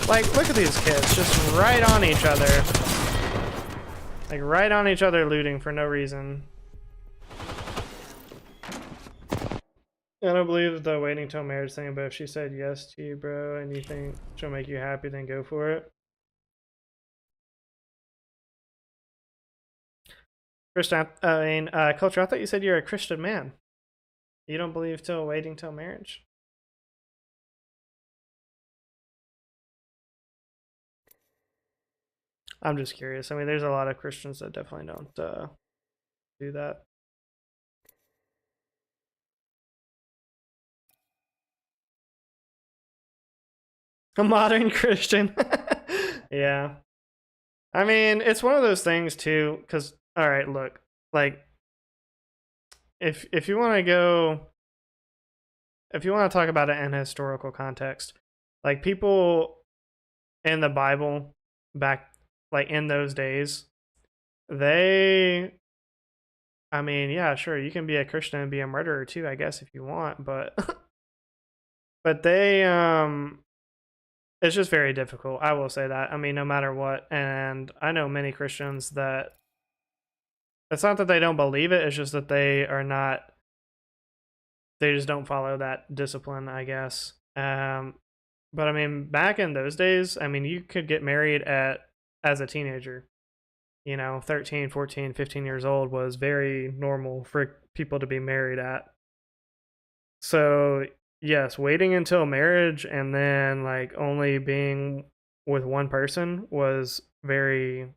Like, look at these kids, just right on each other. Like, right on each other looting for no reason. I don't believe the waiting till marriage thing, but if she said yes to you, bro, and you think she'll make you happy, then go for it. Christian, Culture, I thought you said you're a Christian man. You don't believe till waiting till marriage? I'm just curious. I mean, there's a lot of Christians that definitely don't do that. A modern Christian. Yeah. I mean, it's one of those things too, because, all right, look, like, if you want to go, if you want to talk about it in historical context, like, people in the Bible back, like, in those days, I mean, yeah, sure, you can be a Christian and be a murderer too, I guess, if you want, but but they it's just very difficult. I will say that. I mean, no matter what. And I know many Christians that it's not that they don't believe it, it's just that they just don't follow that discipline, I guess. But I mean, back in those days, I mean, you could get married as a teenager. 13, 14, 15 years old was very normal for people to be married at. So, yes, waiting until marriage and then like only being with one person was very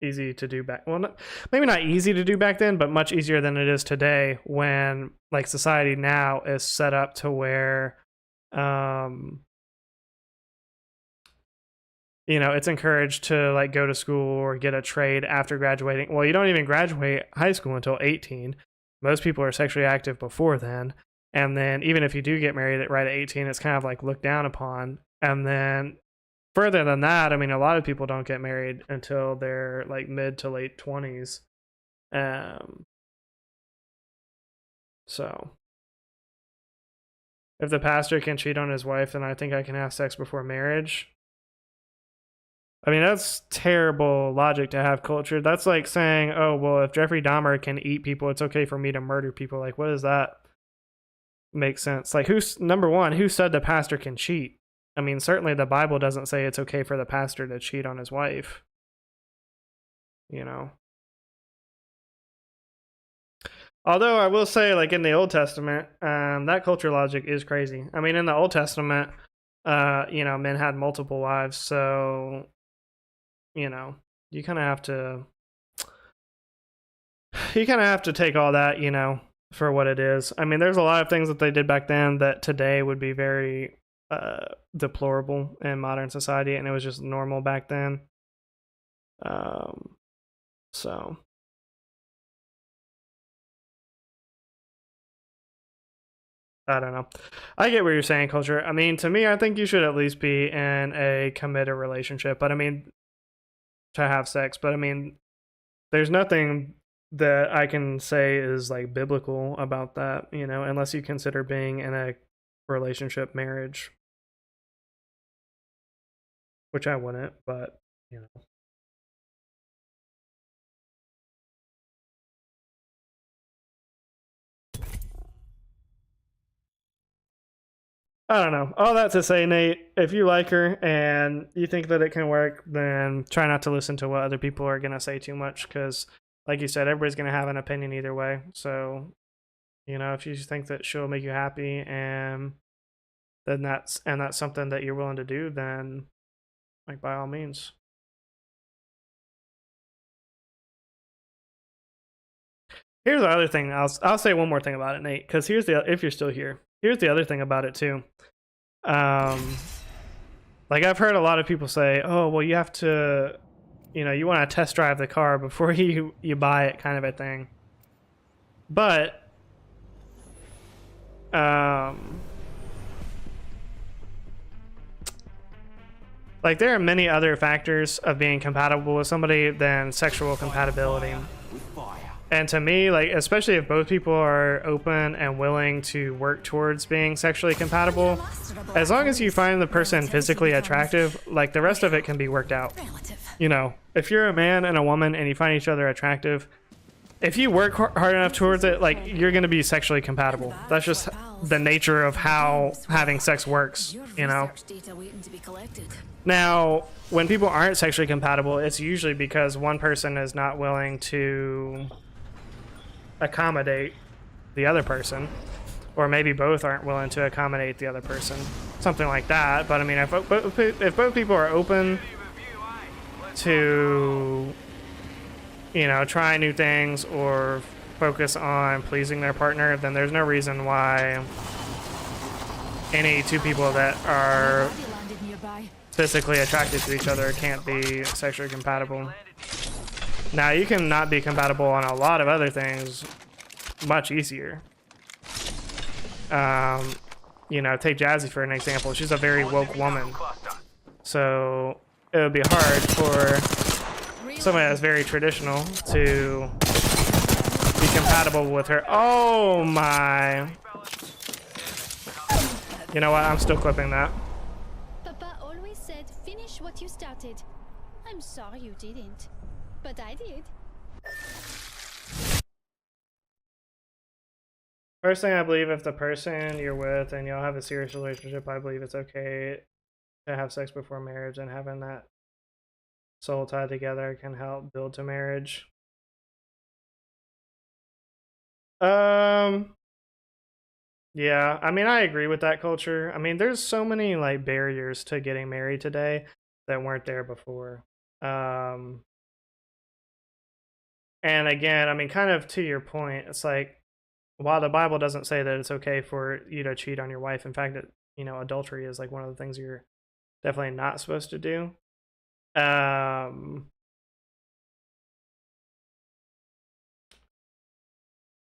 easy to do back. Well, maybe not easy to do back then, but much easier than it is today when like society now is set up to where it's encouraged to like go to school or get a trade after graduating. Well, you don't even graduate high school until 18. Most people are sexually active before then. And then even if you do get married right at 18, it's kind of like looked down upon. And then further than that, I mean, a lot of people don't get married until they're like mid to late 20s. So if the pastor can cheat on his wife, then I think I can have sex before marriage. I mean, that's terrible logic to have culture. That's like saying, oh, well, if Jeffrey Dahmer can eat people, it's okay for me to murder people. Like, what does that make sense? Like, number one, who said the pastor can cheat? I mean, certainly the Bible doesn't say it's okay for the pastor to cheat on his wife. Although I will say, like, in the Old Testament, that culture logic is crazy. I mean, in the Old Testament, men had multiple wives, so you kind of have to take all that, for what it is. I mean, there's a lot of things that they did back then that today would be very deplorable in modern society, and it was just normal back then. So I don't know. I get what you're saying, culture. I mean, to me, I think you should at least be in a committed relationship. But I mean, to have sex. But I mean, there's nothing that I can say is like biblical about that, unless you consider being in a relationship marriage, which I wouldn't, but I don't know. All that to say, Nate, if you like her and you think that it can work, then try not to listen to what other people are going to say too much, because like you said, everybody's going to have an opinion either way. So, if you think that she'll make you happy and then that's something that you're willing to do, then like by all means. Here's the other thing. I'll say one more thing about it, Nate, because if you're still here, here's the other thing about it too. Like I've heard a lot of people say, oh, well, you have to, you want to test drive the car before you buy it, kind of a thing. But, like there are many other factors of being compatible with somebody than sexual compatibility. And to me, like, especially if both people are open and willing to work towards being sexually compatible, as long as you find the person physically attractive, like the rest of it can be worked out. If you're a man and a woman and you find each other attractive, if you work hard enough towards it, like you're going to be sexually compatible. That's just the nature of how having sex works, you know. Now, when people aren't sexually compatible, it's usually because one person is not willing to accommodate the other person, or maybe both aren't willing to accommodate the other person, something like that. But I mean, if both people are open to, you know, try new things or focus on pleasing their partner, then there's no reason why any two people that are physically attracted to each other can't be sexually compatible. Now, you can not be compatible on a lot of other things much easier. You know, take Jazzy for an example. She's a very woke woman, so it would be hard for somebody that's very traditional to be compatible with her. Oh my. You know what? I'm still clipping that. Papa always said, finish what you started. I'm sorry you didn't, but I did. First thing, I believe if the person you're with and y'all have a serious relationship, I believe it's okay to have sex before marriage, and having that soul tie together can help build to marriage. Yeah, I mean, I agree with that culture. I mean, there's so many like barriers to getting married today that weren't there before. And again, I mean, kind of to your point, it's like, while the Bible doesn't say that it's okay for you to cheat on your wife, in fact, you know, adultery is like one of the things you're definitely not supposed to do.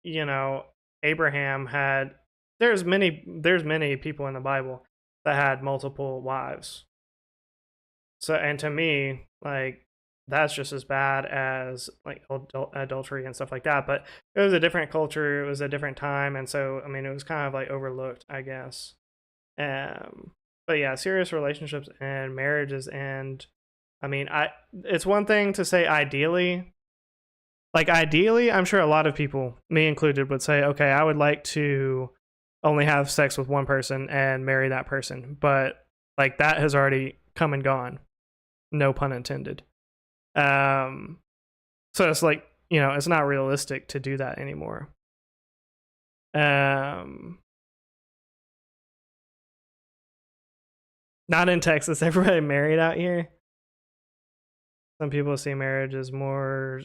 You know, Abraham had, there's many people in the Bible that had multiple wives. So, and to me, like, that's just as bad as like adultery and stuff like that. But it was a different culture, it was a different time, and so I mean, it was kind of like overlooked, I guess. But yeah, serious relationships and marriages, and I mean, it's one thing to say ideally. Like ideally, I'm sure a lot of people, me included, would say, okay, I would like to only have sex with one person and marry that person. But like that has already come and gone. No pun intended. So it's like, you know, it's not realistic to do that anymore. Not in Texas. Everybody married out here. Some people see marriage as more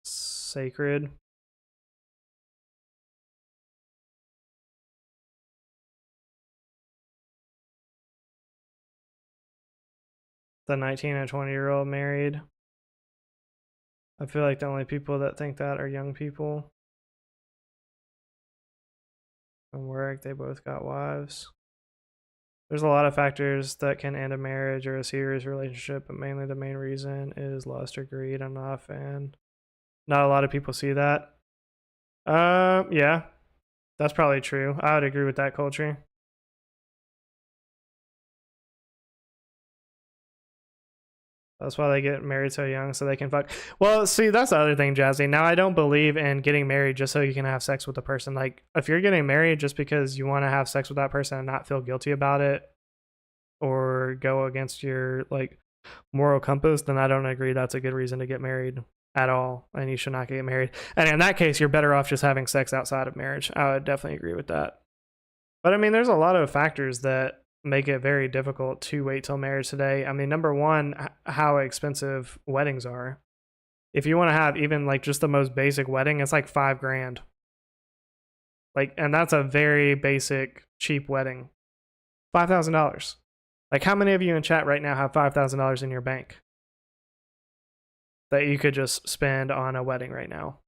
sacred. The 19 and 20-year-old married. I feel like the only people that think that are young people. From work, they both got wives. There's a lot of factors that can end a marriage or a serious relationship, but mainly the main reason is lust or greed. I'm not a fan. Not a lot of people see that. Yeah, that's probably true. I would agree with that culture. That's why they get married so young, so they can fuck. Well, see, that's the other thing, Jazzy. Now, I don't believe in getting married just so you can have sex with a person. Like, if you're getting married just because you want to have sex with that person and not feel guilty about it, or go against your like moral compass, then I don't agree that's a good reason to get married at all, and you should not get married. And in that case, you're better off just having sex outside of marriage. I would definitely agree with that. But I mean, there's a lot of factors that make it very difficult to wait till marriage today. I mean, number one, how expensive weddings are. If you want to have even like just the most basic wedding, it's like $5,000. Like, and that's a very basic, cheap wedding. $5,000. Like, how many of you in chat right now have $5,000 in your bank that you could just spend on a wedding right now?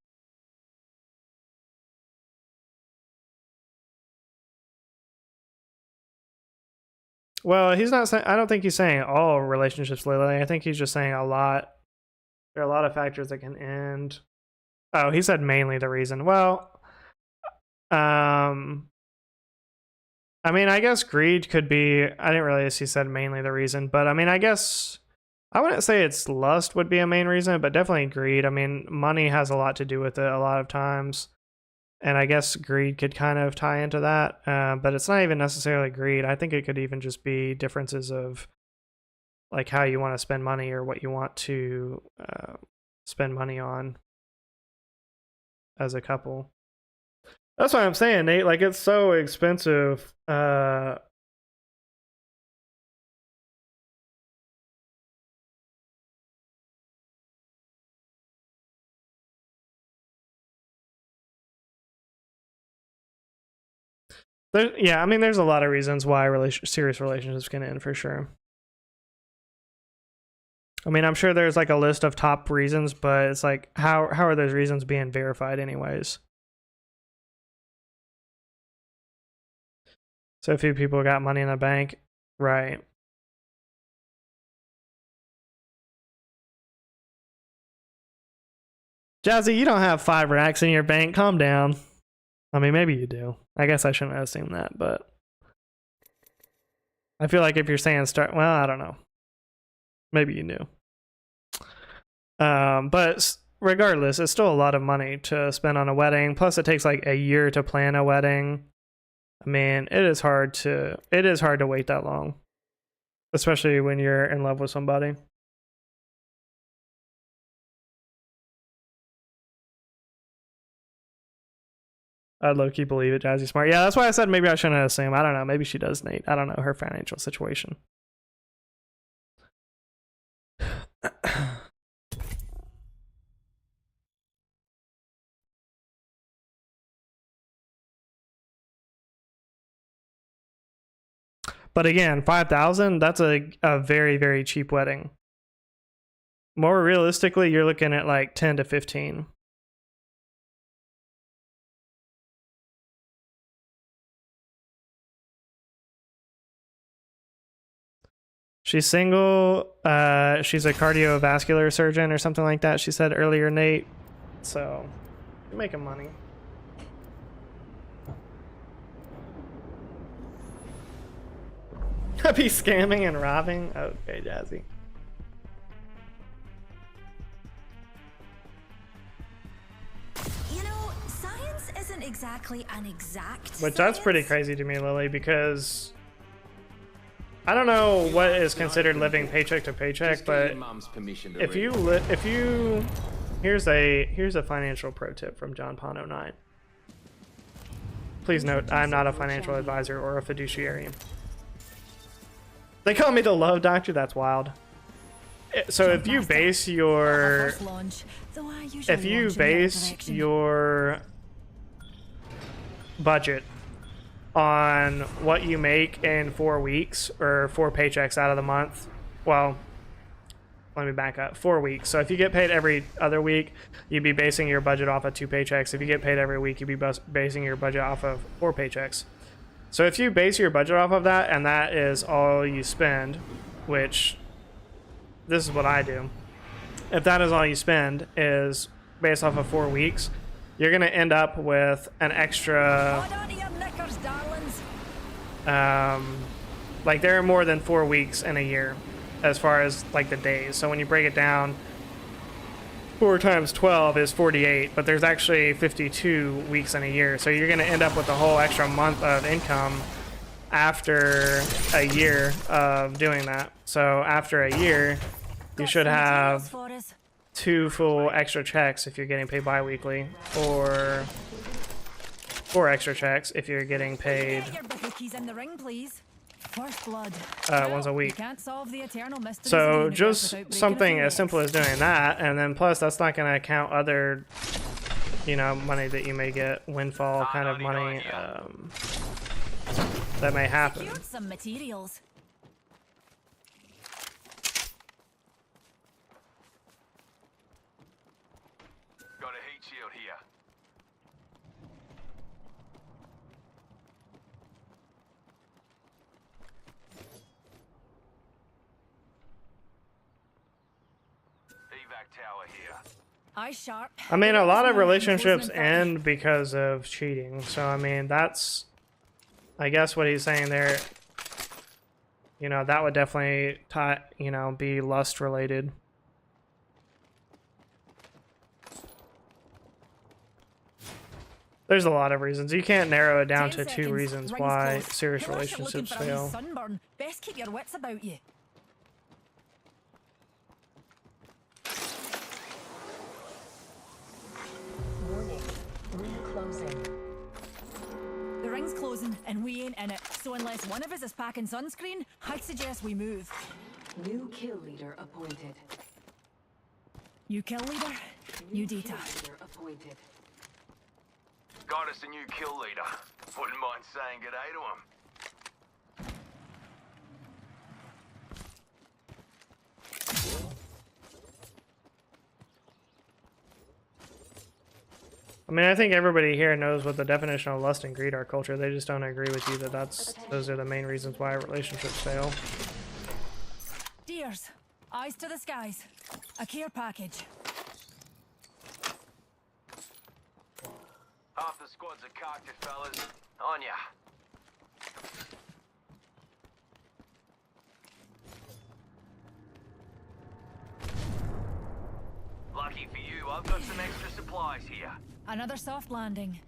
Well, he's not saying, I don't think he's saying all relationships, Lily. I think he's just saying a lot. There are a lot of factors that can end. Oh, he said mainly the reason. Well, I mean, I guess greed could be, I didn't realize he said mainly the reason, but I mean, I guess I wouldn't say it's lust would be a main reason, but definitely greed. I mean, money has a lot to do with it a lot of times. And I guess greed could kind of tie into that, but it's not even necessarily greed. I think it could even just be differences of like how you want to spend money or what you want to spend money on as a couple. That's what I'm saying, Nate. Like, it's so expensive. Yeah, I mean, there's a lot of reasons why serious relationships can end for sure. I mean, I'm sure there's like a list of top reasons, but it's like, how are those reasons being verified anyways? So a few people got money in the bank, right? Jazzy, you don't have 5 racks in your bank. Calm down. I mean, maybe you do. I guess I shouldn't assume that, but I feel like if you're saying well, I don't know. Maybe you knew. But regardless, it's still a lot of money to spend on a wedding. Plus, it takes like a year to plan a wedding. I mean, it is hard to wait that long, especially when you're in love with somebody. I'd low-key believe it, Jazzy Smart. Yeah, that's why I said maybe I shouldn't assume. I don't know. Maybe she does, Nate. I don't know her financial situation. But again, 5,000, that's a very, very cheap wedding. More realistically, you're looking at like 10 to 15. She's single. She's a cardiovascular surgeon or something like that, she said earlier, Nate. So, you're making money. Be scamming and robbing? Okay, Jazzy. You know, science isn't exactly an exact Which that's pretty crazy to me, Lily, because I don't know what is considered living paycheck to paycheck, but if you here's a financial pro tip from John Pano 9. Please note, I'm not a financial advisor or a fiduciary. They call me the love doctor. That's wild. So if you base your budget on what you make in 4 weeks or 4 paychecks out of the month, well, let me back up. 4 weeks. So if you get paid every other week, you'd be basing your budget off of 2 paychecks. If you get paid every week, you'd be basing your budget off of 4 paychecks. So if you base your budget off of that, and that is all you spend, which this is what I do. If that is all you spend is based off of 4 weeks, you're going to end up with an extra, like there are more than 4 weeks in a year as far as like the days. So when you break it down, 4 times 12 is 48, but there's actually 52 weeks in a year. So you're going to end up with a whole extra month of income after a year of doing that. So after a year, you should have 2 full extra checks if you're getting paid bi-weekly, or 4 extra checks if you're getting paid once a week. So just something as simple as doing that, and then plus that's not going to count other, you know, money that you may get, windfall kind of money that may happen. Some materials. Got a heat shield here. I mean, a lot of relationships end because of cheating. So, I mean, that's, I guess what he's saying there, you know, that would definitely, be lust related. There's a lot of reasons. You can't narrow it down 10 to 2 seconds. reasons Ring's why close. serious Unless you're looking relationships for a wee fail. sunburn, best keep your wits about you. Warning. Ring closing. The ring's closing and we ain't in it. So unless one of us is packing sunscreen, I'd suggest we move. New kill leader appointed. You kill leader, you Kill data. leader appointed. Got us a new kill leader. Wouldn't mind saying good day to him. I mean, I think everybody here knows what the definition of lust and greed are culture. They just don't agree with you that those are the main reasons why relationships fail. Deers, eyes to the skies. A care package. Half the squad's are cocked, fellas. On ya. Lucky for you, I've got some extra supplies here. Another soft landing.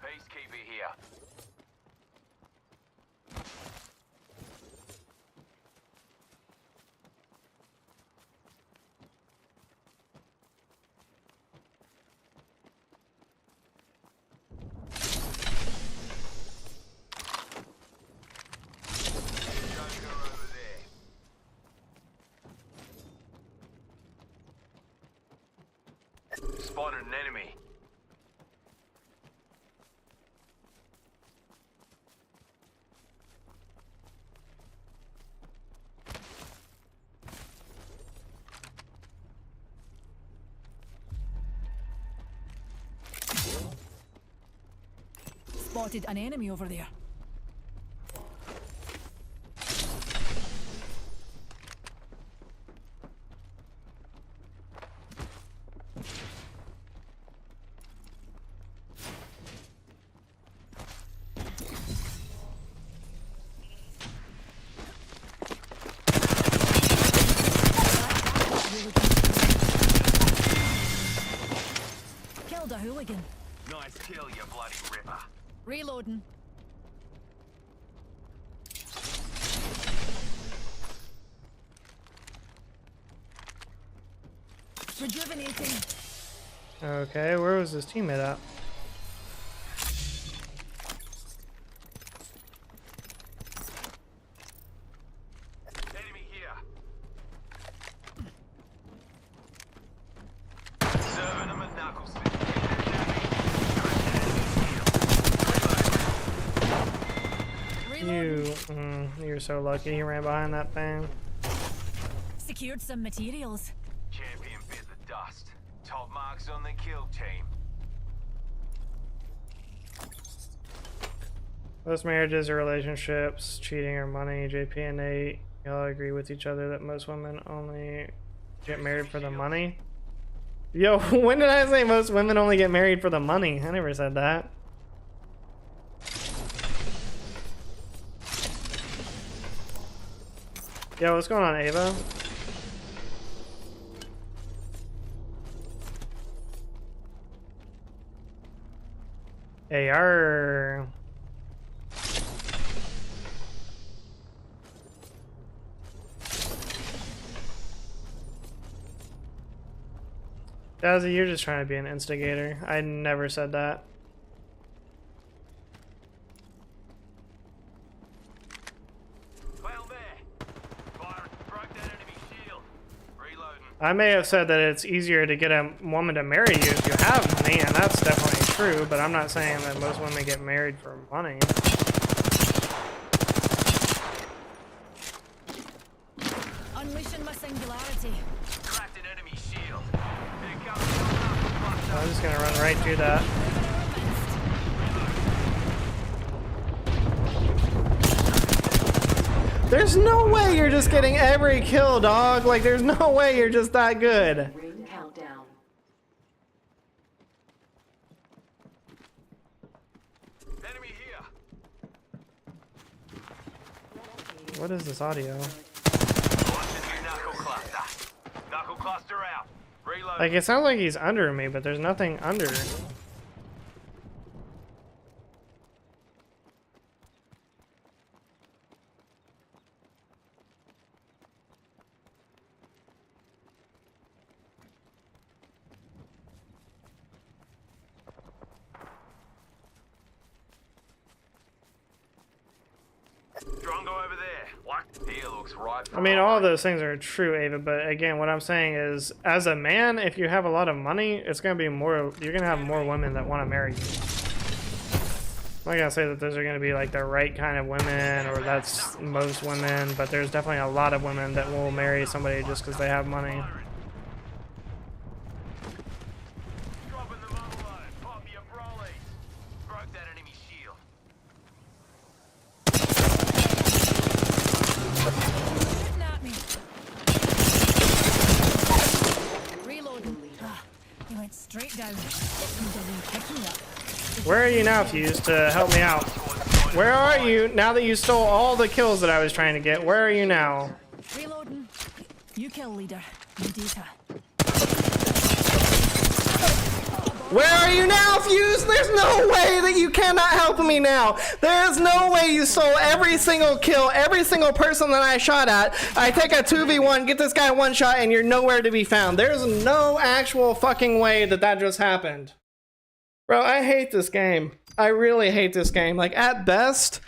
Peacekeeper here. Spotted an enemy. Spotted an enemy over there. Killed a hooligan. Nice kill, you bloody ripper. Reloading. Rejuvenating. Okay, where was his teammate at? Enemy here. Serving him a knuckle stick. You're so lucky he ran behind that thing. Secured some materials. Champion bit the dust. Top marks on the kill team. Most marriages or relationships, cheating or money. JP and Nate, y'all agree with each other that most women only get married for the money? Yo, when did I say most women only get married for the money? I never said that. Yo, what's going on, Ava? AR. Jazzy, you're just trying to be an instigator. I never said that. I may have said that it's easier to get a woman to marry you if you have money, and that's definitely true, but I'm not saying that most women get married for money. Unleashing my singularity. Cracked an enemy shield. I'm just gonna run right through that. There's no way you're just getting every kill, dog. Like, there's no way you're just that good. Ring countdown. Enemy here. What is this audio? Knuckle cluster. Knuckle cluster out. Reload. Like, it sounds like he's under me, but there's nothing under. I mean, all of those things are true, Ava, but again, what I'm saying is, as a man, if you have a lot of money, it's going to be more, you're going to have more women that want to marry you. I'm not going to say that those are going to be like the right kind of women, or that's most women, but there's definitely a lot of women that will marry somebody just because they have money. Straight down. Where are you now, Fuse, to help me out? Where are you now that you stole all the kills that I was trying to get? Where are you now? Reloading. You kill leader. You data. Where are you now, Fuse? There's no way that you cannot help me now. There's no way you stole every single kill, every single person that I shot at. I take a 2v1, get this guy one shot, and you're nowhere to be found. There's no actual fucking way that that just happened. Bro, I hate this game. I really hate this game. Like, at best,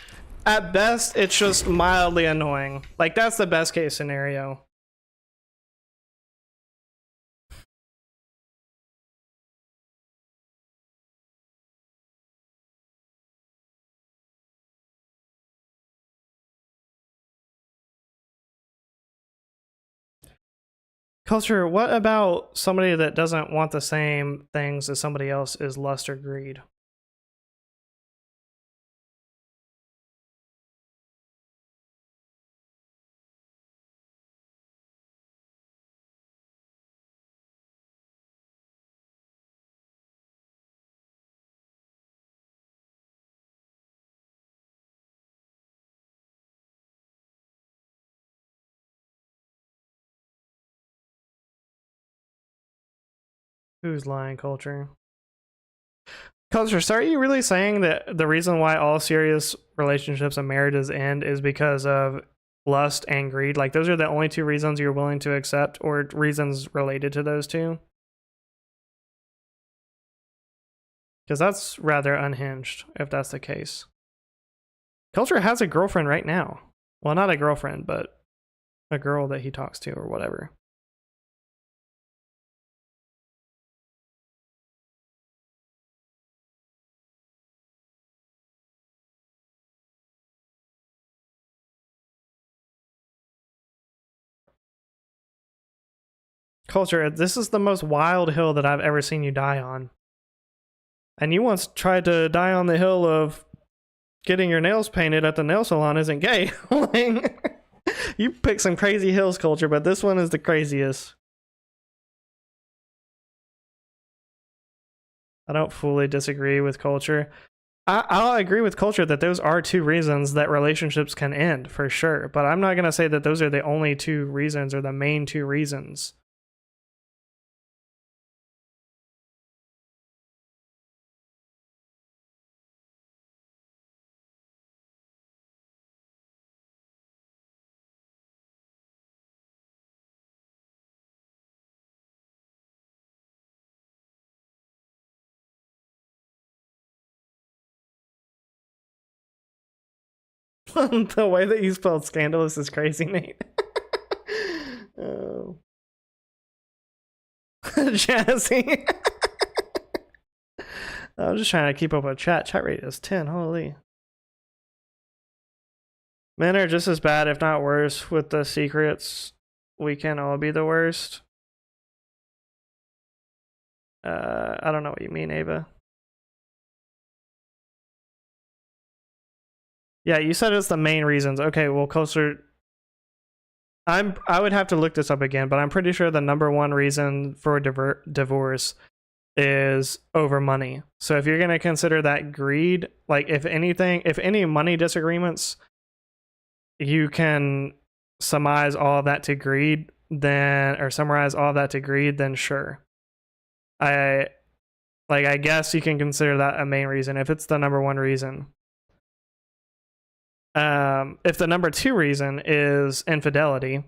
it's just mildly annoying. Like, that's the best case scenario. Culture, what about somebody that doesn't want the same things as somebody else is lust or greed? Who's lying, Culture? Culture, so are you really saying that the reason why all serious relationships and marriages end is because of lust and greed? Like, those are the only two reasons you're willing to accept, or reasons related to those two? Because that's rather unhinged, if that's the case. Culture has a girlfriend right now. Well, not a girlfriend, but a girl that he talks to or whatever. Culture, this is the most wild hill that I've ever seen you die on. And you once tried to die on the hill of getting your nails painted at the nail salon isn't gay. You picked some crazy hills, Culture, but this one is the craziest. I don't fully disagree with Culture. I'll agree with Culture that those are two reasons that relationships can end, for sure. But I'm not going to say that those are the only two reasons or the main two reasons. The way that you spelled scandalous is crazy, Nate. Oh. Jazzy. I'm just trying to keep up with chat. Chat rate is 10. Holy. Men are just as bad, if not worse, with the secrets. We can all be the worst. I don't know what you mean, Ava. Yeah, you said it's the main reasons. Okay, well, Culture, I would have to look this up again, but I'm pretty sure the number one reason for divorce is over money. So if you're going to consider that greed, like if any money disagreements, you can summarize all of that to greed, then sure. I guess you can consider that a main reason if it's the number one reason. If the number two reason is infidelity,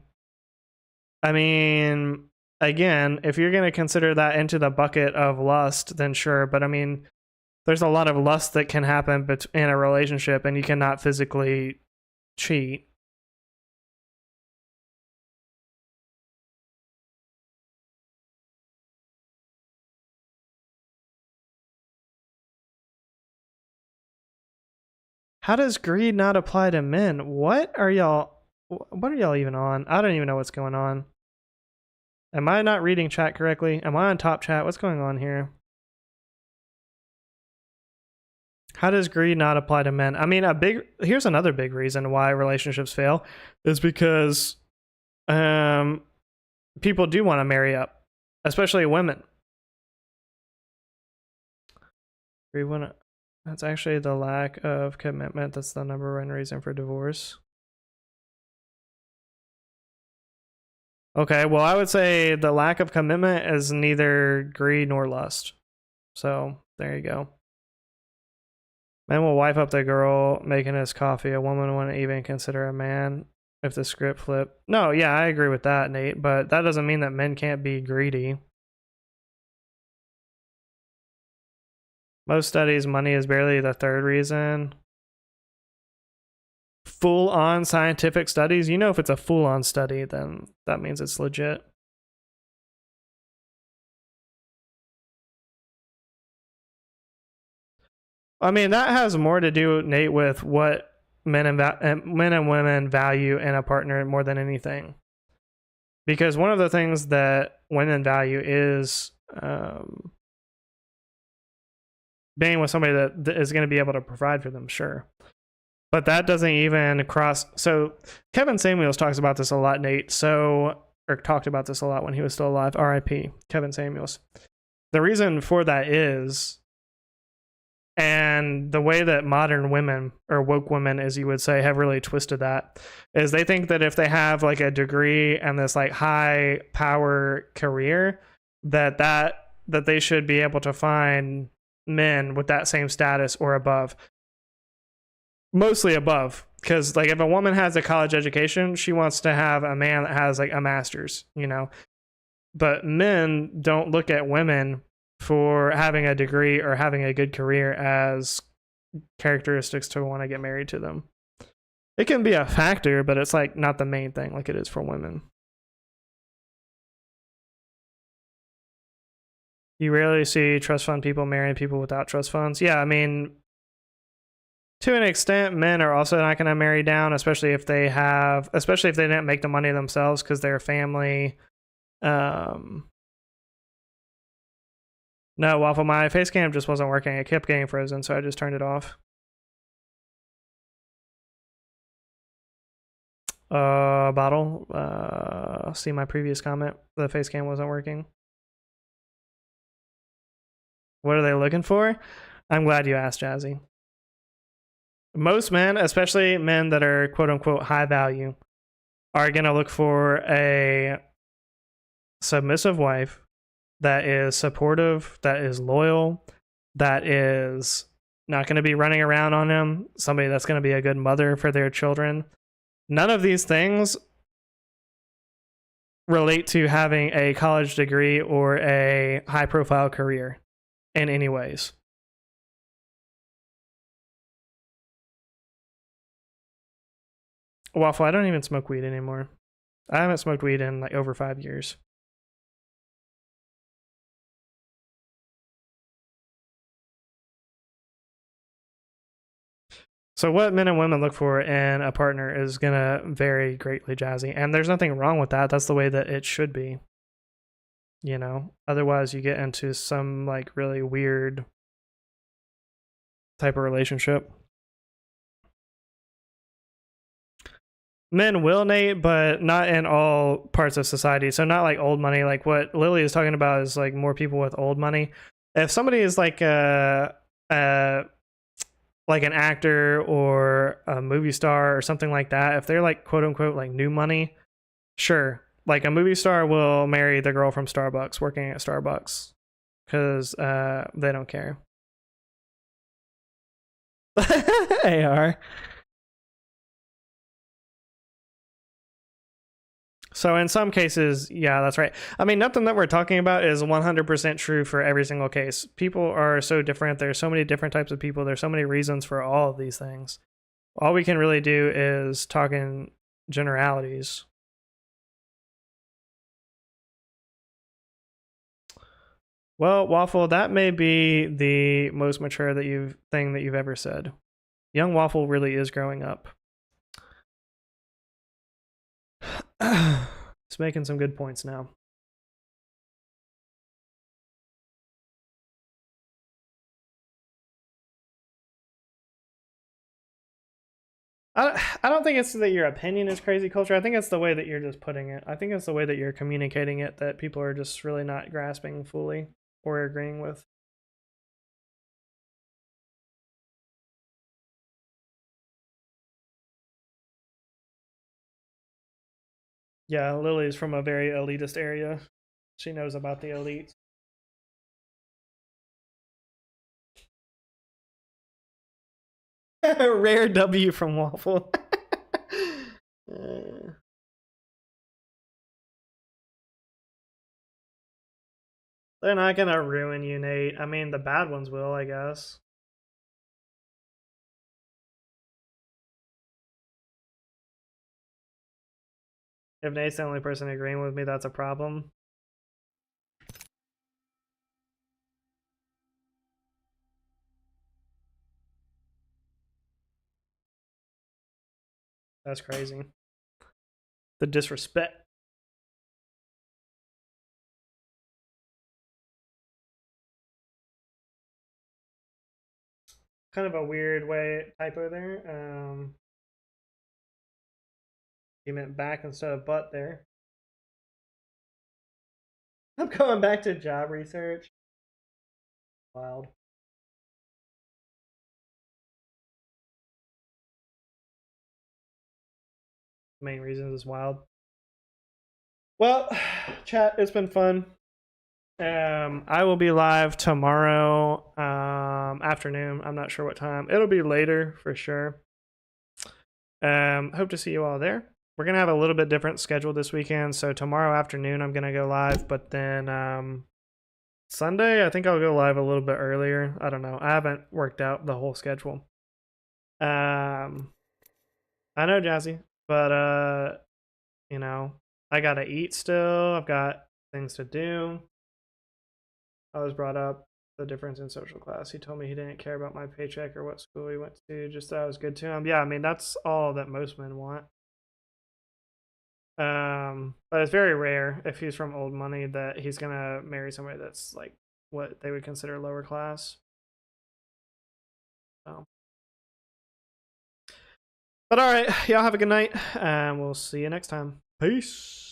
I mean, again, if you're going to consider that into the bucket of lust, then sure. But I mean, there's a lot of lust that can happen in a relationship, and you cannot physically cheat. How does greed not apply to men? What are y'all even on? I don't even know what's going on. Am I not reading chat correctly? Am I on top chat? What's going on here? How does greed not apply to men? I mean, here's another big reason why relationships fail is because people do want to marry up, especially women. That's actually the lack of commitment that's the number one reason for divorce. Okay, well, I would say the lack of commitment is neither greed nor lust. So, there you go. Men will wipe up the girl making his coffee. A woman wouldn't even consider a man if the script flipped. No, yeah, I agree with that, Nate, but that doesn't mean that men can't be greedy. Most studies, money is barely the third reason. Full-on scientific studies? You know, if it's a full-on study, then that means it's legit. I mean, that has more to do, Nate, with what men and women value in a partner more than anything. Because one of the things that women value is being with somebody that is going to be able to provide for them, sure. But that doesn't even cross. So Kevin Samuels talks about this a lot, Nate. Or talked about this a lot when he was still alive. R.I.P. Kevin Samuels. The reason for that is, and the way that modern women, or woke women, as you would say, have really twisted that, is they think that if they have like a degree and this like high power career, that they should be able to find men with that same status or above. Mostly above, because like if a woman has a college education, she wants to have a man that has like a master's, you know. But men don't look at women for having a degree or having a good career as characteristics to want to get married to them. It can be a factor, but it's like not the main thing like it is for women. You rarely see trust fund people marrying people without trust funds. Yeah, I mean, to an extent, men are also not going to marry down, especially if they didn't make the money themselves because they're family. No, Waffle, my face cam just wasn't working. It kept getting frozen, so I just turned it off. Bottle. See my previous comment. The face cam wasn't working. What are they looking for? I'm glad you asked, Jazzy. Most men, especially men that are quote unquote high value, are going to look for a submissive wife that is supportive, that is loyal, that is not going to be running around on him, somebody that's going to be a good mother for their children. None of these things relate to having a college degree or a high profile career in any ways. Waffle, I don't even smoke weed anymore. I haven't smoked weed in like over 5 years. So what men and women look for in a partner is going to vary greatly, Jazzy. And there's nothing wrong with that. That's the way that it should be. You know, otherwise you get into some like really weird type of relationship. Men will, Nate, but not in all parts of society. So not like old money. Like what Lily is talking about is like more people with old money. If somebody is like like an actor or a movie star or something like that, if they're like quote unquote like new money, sure. Like a movie star will marry the girl from Starbucks working at Starbucks because they don't care. AR. So in some cases, yeah, that's right. I mean, nothing that we're talking about is 100% true for every single case. People are so different. There's so many different types of people. There's so many reasons for all of these things. All we can really do is talk in generalities. Well, Waffle, that may be the most mature thing that you've ever said. Young Waffle really is growing up. It's making some good points now. I don't think it's that your opinion is crazy culture. I think it's the way that you're just putting it. I think it's the way that you're communicating it that people are just really not grasping fully or agreeing with. Yeah, Lily's from a very elitist area. She knows about the elites. Rare W from Waffle. They're not gonna ruin you, Nate. I mean, the bad ones will, I guess. If Nate's the only person agreeing with me, that's a problem. That's crazy. The disrespect. Kind of a weird way typo there. You meant back instead of butt there. I'm going back to job research. Wild. Main reasons is wild. Well, chat, it's been fun. I will be live tomorrow afternoon. I'm not sure what time. It'll be later for sure. Hope to see you all there. We're gonna have a little bit different schedule this weekend. So tomorrow afternoon I'm gonna go live, but then Sunday I think I'll go live a little bit earlier. I don't know. I haven't worked out the whole schedule. I know, Jazzy, but you know, I gotta eat still. I've got things to do. I was brought up the difference in social class. He told me he didn't care about my paycheck or what school he went to, just that I was good to him. Yeah, I mean, that's all that most men want. But it's very rare if he's from old money that he's gonna marry somebody that's like what they would consider lower class. So. But all right, y'all have a good night, and we'll see you next time. Peace.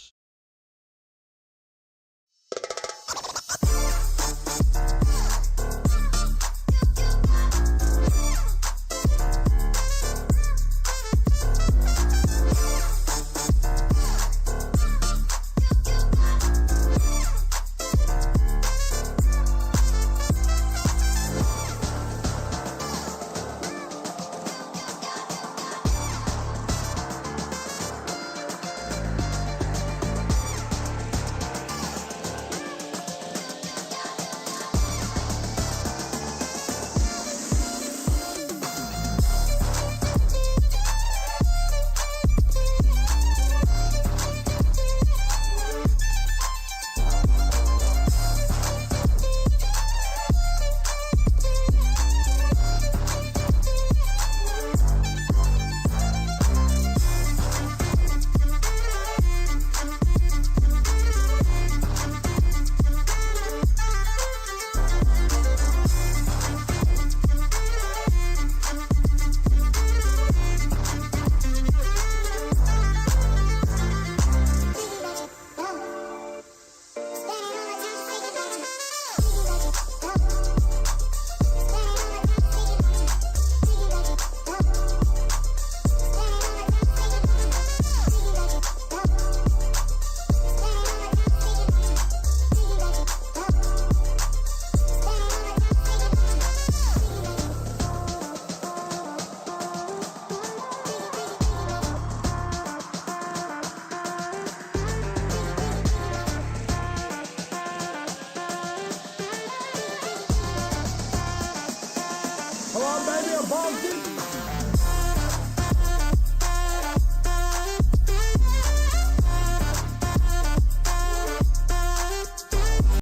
Come on, baby, I'm bumping.